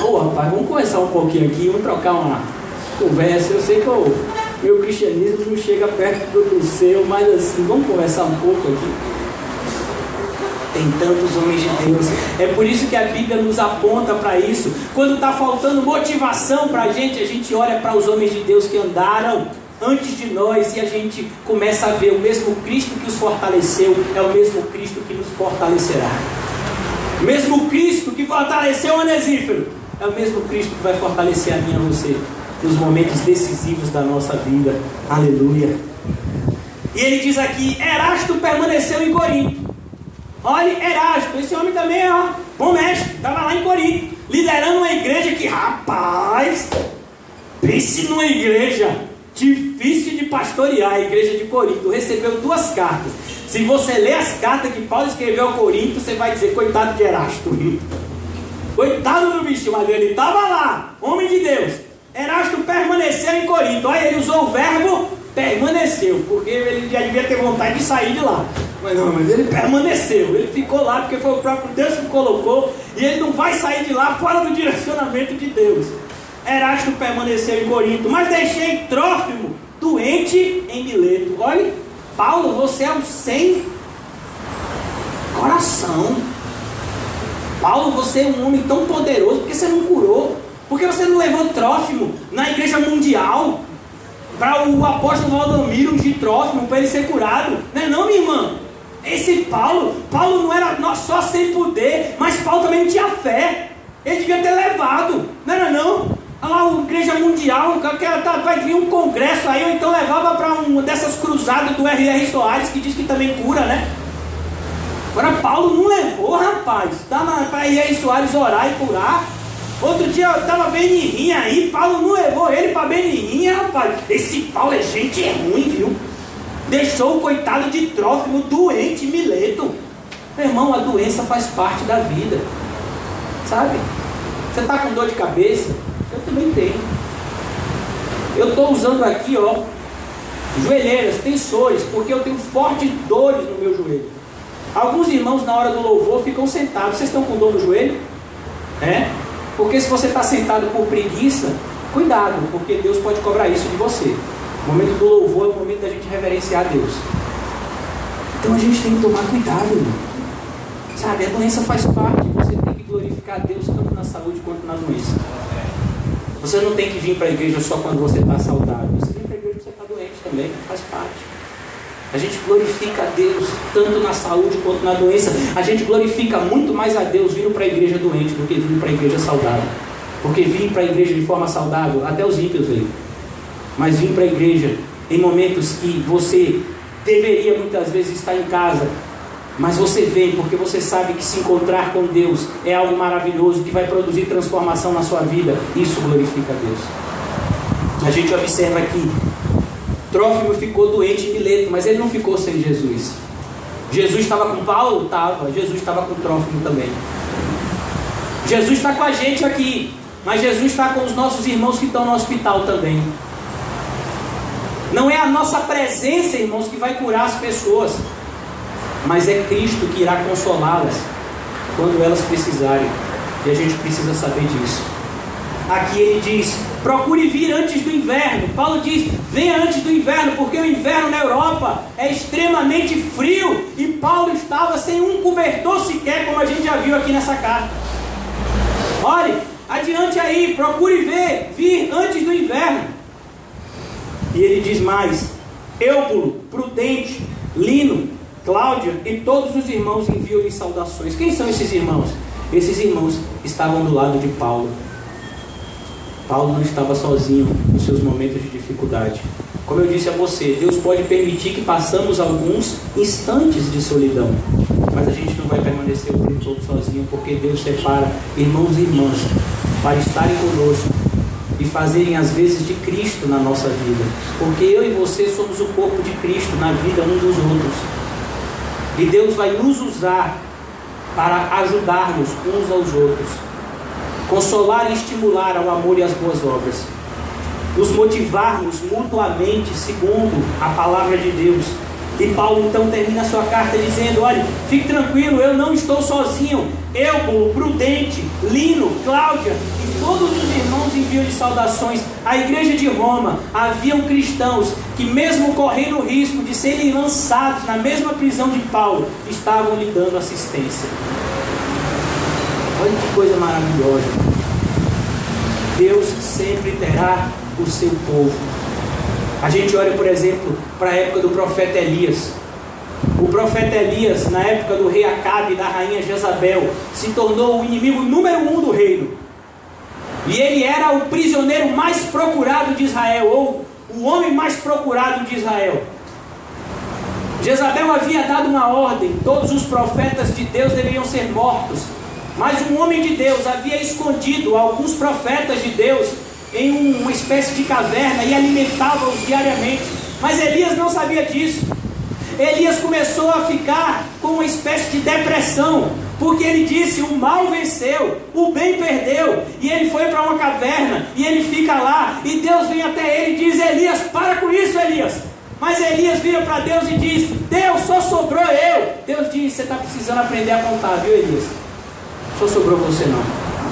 Ô, rapaz, vamos conversar um pouquinho aqui, vamos trocar uma conversa. Eu sei que o meu cristianismo não chega perto do seu, mas assim, vamos conversar um pouco aqui. Tem tantos homens de Deus. É por isso que a Bíblia nos aponta para isso. Quando está faltando motivação para a gente olha para os homens de Deus que andaram antes de nós, e a gente começa a ver o mesmo Cristo que os fortaleceu, é o mesmo Cristo que nos fortalecerá. O mesmo Cristo que fortaleceu Onesíforo é o mesmo Cristo que vai fortalecer a mim e a você nos momentos decisivos da nossa vida. Aleluia. E ele diz aqui: Erasto permaneceu em Corinto. Olha, Erasto, esse homem também é bom mestre, estava lá em Corinto, liderando uma igreja que, rapaz, pense numa igreja difícil de pastorear a igreja de Corinto. Recebeu 2 cartas. Se você ler as cartas que Paulo escreveu a Corinto, você vai dizer, coitado de Erasto. Coitado do bicho, mas ele estava lá, homem de Deus. Erasto permaneceu em Corinto. Olha, ele usou o verbo permaneceu, porque ele já devia ter vontade de sair de lá. Mas ele permaneceu, ele ficou lá porque foi o próprio Deus que o colocou, e ele não vai sair de lá fora do direcionamento de Deus. Erasto permaneceu em Corinto, mas deixei Trófimo doente em Mileto. Olha, Paulo, você é um sem coração. Paulo, você é um homem tão poderoso, por que você não curou? Por que você não levou Trófimo na igreja mundial para o apóstolo Valdomiro ungir Trófimo para ele ser curado? Não é não, minha irmã? Esse Paulo não era só sem poder, mas Paulo também não tinha fé. Ele devia ter levado, não era não? Olha lá, a igreja mundial, vai vir um congresso aí, ou então levava para uma dessas cruzadas do R.R. Soares, que diz que também cura, né? Agora Paulo não levou, rapaz. Dá para R.R. Soares orar e curar. Outro dia eu estava Benirrinha aí, Paulo não levou ele para Benirrinha, rapaz. Esse Paulo é gente ruim, viu? Deixou o coitado de Trófimo doente em Mileto. Meu irmão, a doença faz parte da vida, sabe? Você está com dor de cabeça? Eu também tenho. Eu estou usando aqui, ó, joelheiras, tensores, porque eu tenho fortes dores no meu joelho. Alguns irmãos na hora do louvor ficam sentados. Vocês estão com dor no joelho? É? Porque se você está sentado por preguiça, cuidado, porque Deus pode cobrar isso de você. O momento do louvor é o momento da gente reverenciar a Deus. Então a gente tem que tomar cuidado, irmão. Sabe, a doença faz parte. Você tem que glorificar a Deus tanto na saúde quanto na doença. Você não tem que vir para a igreja só quando você está saudável. Você vem para a igreja quando você está doente também, faz parte. A gente glorifica a Deus tanto na saúde quanto na doença. A gente glorifica muito mais a Deus vindo para a igreja doente do que vindo para a igreja saudável. Porque vir para a igreja de forma saudável, até os ímpios veem. Mas vir para a igreja em momentos que você deveria muitas vezes estar em casa, mas você vem porque você sabe que se encontrar com Deus é algo maravilhoso, que vai produzir transformação na sua vida. Isso glorifica a Deus. A gente observa aqui, Trófimo ficou doente em Mileto, mas ele não ficou sem Jesus. Jesus estava com Paulo? Estava. Jesus estava com Trófimo também. Jesus está com a gente aqui, mas Jesus está com os nossos irmãos que estão no hospital também. Não é a nossa presença, irmãos, que vai curar as pessoas, mas é Cristo que irá consolá-las quando elas precisarem. E a gente precisa saber disso. Aqui ele diz, procure vir antes do inverno. Paulo diz, venha antes do inverno, porque o inverno na Europa é extremamente frio, e Paulo estava sem um cobertor sequer, como a gente já viu aqui nessa carta. Olhe, adiante aí, procure vir antes do inverno. E ele diz mais, Eubulo, Prudente, Lino, Cláudia e todos os irmãos enviam-lhe saudações. Quem são esses irmãos? Esses irmãos estavam do lado de Paulo. Paulo não estava sozinho nos seus momentos de dificuldade. Como eu disse a você, Deus pode permitir que passamos alguns instantes de solidão, mas a gente não vai permanecer o tempo todo sozinho, porque Deus separa irmãos e irmãs para estarem conosco e fazerem as vezes de Cristo na nossa vida, porque eu e você somos o corpo de Cristo na vida um dos outros, e Deus vai nos usar para ajudarmos uns aos outros, consolar e estimular ao amor e às boas obras, nos motivarmos mutuamente segundo a palavra de Deus. E Paulo então termina a sua carta dizendo, olha, fique tranquilo, eu não estou sozinho. Eubulo, Prudente, Lino, Cláudia e todos os irmãos enviam de saudações. A igreja de Roma, haviam cristãos que, mesmo correndo o risco de serem lançados na mesma prisão de Paulo, estavam lhe dando assistência. Olha que coisa maravilhosa. Deus sempre terá o seu povo. A gente olha, por exemplo, para a época do profeta Elias. O profeta Elias, na época do rei Acabe e da rainha Jezabel, se tornou o inimigo número 1 do reino. E ele era o prisioneiro mais procurado de Israel, ou o homem mais procurado de Israel. Jezabel havia dado uma ordem, todos os profetas de Deus deveriam ser mortos. Mas um homem de Deus havia escondido alguns profetas de Deus em uma espécie de caverna e alimentava-os diariamente. Mas Elias não sabia disso. Elias começou a ficar com uma espécie de depressão, porque ele disse: o mal venceu, o bem perdeu. E ele foi para uma caverna e ele fica lá, e Deus vem até ele e diz: Elias, para com isso, Elias. Mas Elias vira para Deus e diz: Deus, só sobrou eu. Deus diz: você está precisando aprender a contar, viu, Elias? Só sobrou você não.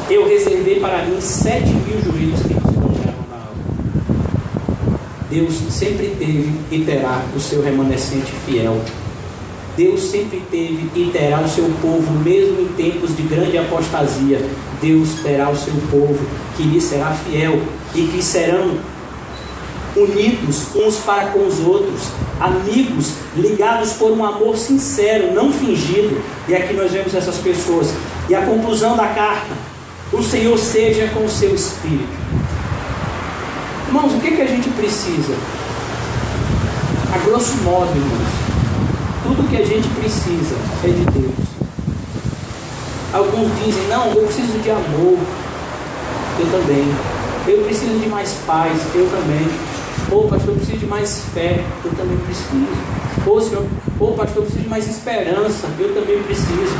Eu reservei para mim 7.000 juízes que não chegaram na alma. Deus sempre teve e terá o seu remanescente fiel. Deus sempre teve e terá o seu povo, mesmo em tempos de grande apostasia. Deus terá o seu povo que lhe será fiel e que serão unidos uns para com os outros, amigos, ligados por um amor sincero, não fingido. E aqui nós vemos essas pessoas. E a conclusão da carta: o Senhor seja com o seu espírito. Irmãos, o que a gente precisa? A grosso modo, irmãos, tudo que a gente precisa é de Deus. Alguns dizem: não, eu preciso de amor. Eu também. Eu preciso de mais paz. Eu também. Ô pastor, eu preciso de mais fé. Eu também preciso. Ô Senhor, pastor, eu preciso de mais esperança. Eu também preciso.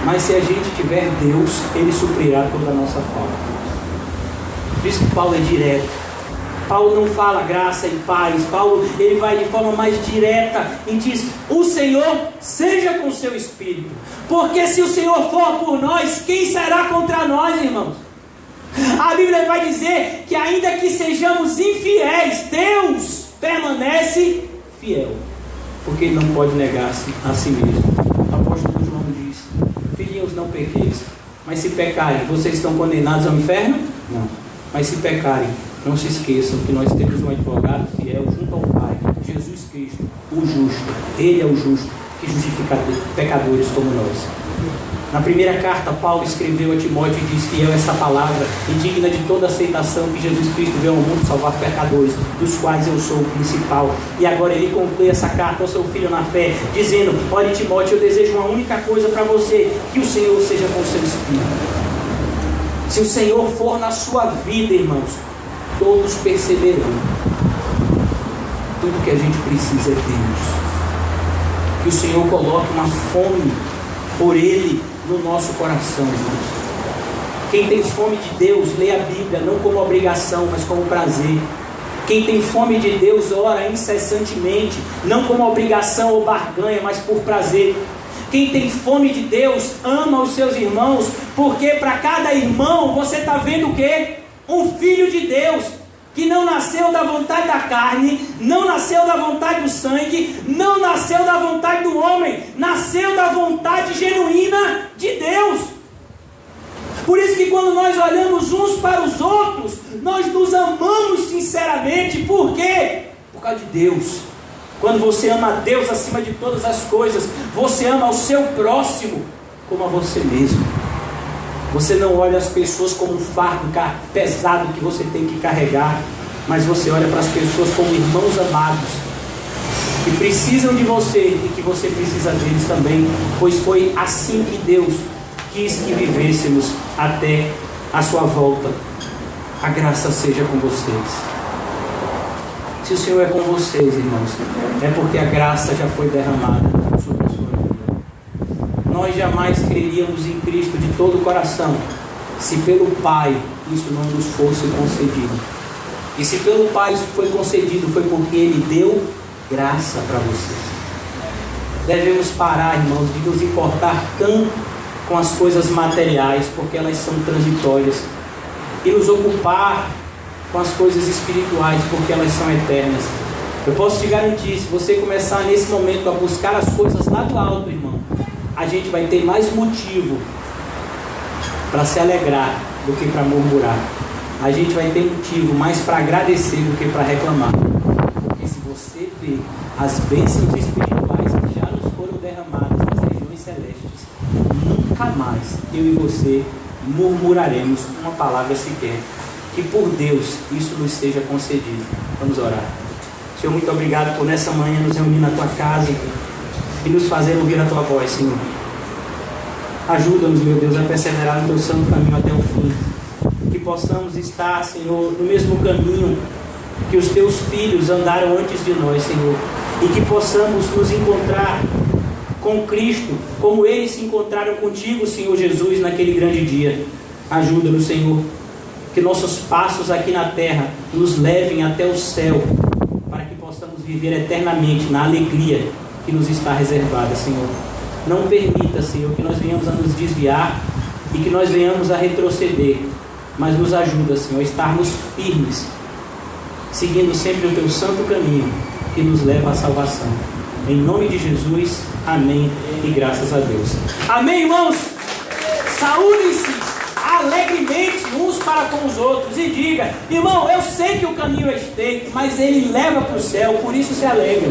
Mas se a gente tiver Deus, Ele suprirá toda a nossa falta. Por isso que Paulo é direto. Paulo não fala graça e paz. Paulo, ele vai de forma mais direta e diz: o Senhor seja com o seu espírito. Porque se o Senhor for por nós, quem será contra nós, irmãos? A Bíblia vai dizer que ainda que sejamos infiéis, Deus permanece fiel, porque Ele não pode negar-se a si mesmo. O apóstolo João diz: filhinhos, não pequeis, mas se pecarem, vocês estão condenados ao inferno? Não. Mas se pecarem, não se esqueçam que nós temos um advogado fiel junto ao Pai, Jesus Cristo, o justo. Ele é o justo que justifica pecadores como nós. Na primeira carta, Paulo escreveu a Timóteo e diz: fiel essa palavra, e digna de toda aceitação, que Jesus Cristo veio ao mundo salvar pecadores, dos quais eu sou o principal. E agora ele conclui essa carta ao seu filho na fé, dizendo: olha, Timóteo, eu desejo uma única coisa para você, que o Senhor seja com o seu espírito. Se o Senhor for na sua vida, irmãos, todos perceberão. Tudo que a gente precisa é Deus. Que o Senhor coloque uma fome por Ele no nosso coração, irmãos. Quem tem fome de Deus, lê a Bíblia, não como obrigação, mas como prazer. Quem tem fome de Deus, ora incessantemente, não como obrigação ou barganha, mas por prazer. Quem tem fome de Deus, ama os seus irmãos, porque para cada irmão você está vendo o quê? Um filho de Deus, que não nasceu da vontade da carne, não nasceu da vontade do sangue, não nasceu da vontade do homem, nasceu da vontade genuína de Deus. Por isso que quando nós olhamos uns para os outros, nós nos amamos sinceramente. Por quê? Por causa de Deus. Quando você ama a Deus acima de todas as coisas, você ama ao seu próximo como a você mesmo. Você não olha as pessoas como um fardo pesado que você tem que carregar, mas você olha para as pessoas como irmãos amados, que precisam de você e que você precisa deles também, pois foi assim que Deus quis que vivêssemos até a sua volta. A graça seja com vocês. Se o Senhor é com vocês, irmãos, é porque a graça já foi derramada sobre a sua vida. Nós jamais creríamos em Cristo de todo o coração, se pelo Pai isso não nos fosse concedido. E se pelo Pai isso foi concedido, foi porque Ele deu graça para você. Devemos parar, irmãos, de nos importar tanto com as coisas materiais, porque elas são transitórias, e nos ocupar com as coisas espirituais, porque elas são eternas. Eu posso te garantir, se você começar nesse momento a buscar as coisas lá do alto, irmão, a gente vai ter mais motivo para se alegrar do que para murmurar. A gente vai ter motivo mais para agradecer do que para reclamar. Porque se você vê as bênçãos espirituais que já nos foram derramadas nas regiões celestes, nunca mais eu e você murmuraremos uma palavra sequer. Que por Deus isso nos seja concedido. Vamos orar. Senhor, muito obrigado por nessa manhã nos reunir na Tua casa e nos fazer ouvir a Tua voz, Senhor. Ajuda-nos, meu Deus, a perseverar no Teu santo caminho até o fim. Que possamos estar, Senhor, no mesmo caminho que os teus filhos andaram antes de nós, Senhor, e que possamos nos encontrar com Cristo, como eles se encontraram contigo, Senhor Jesus, naquele grande dia. Ajuda-nos, Senhor, que nossos passos aqui na terra nos levem até o céu, para que possamos viver eternamente na alegria que nos está reservada, Senhor. Não permita, Senhor, que nós venhamos a nos desviar e que nós venhamos a retroceder, mas nos ajuda, Senhor, a estarmos firmes, seguindo sempre o teu santo caminho que nos leva à salvação. Em nome de Jesus, amém e graças a Deus. Amém, irmãos? Saúdem-se alegremente uns para com os outros e diga: irmão, eu sei que o caminho é estreito, mas ele leva para o céu, por isso se alegra.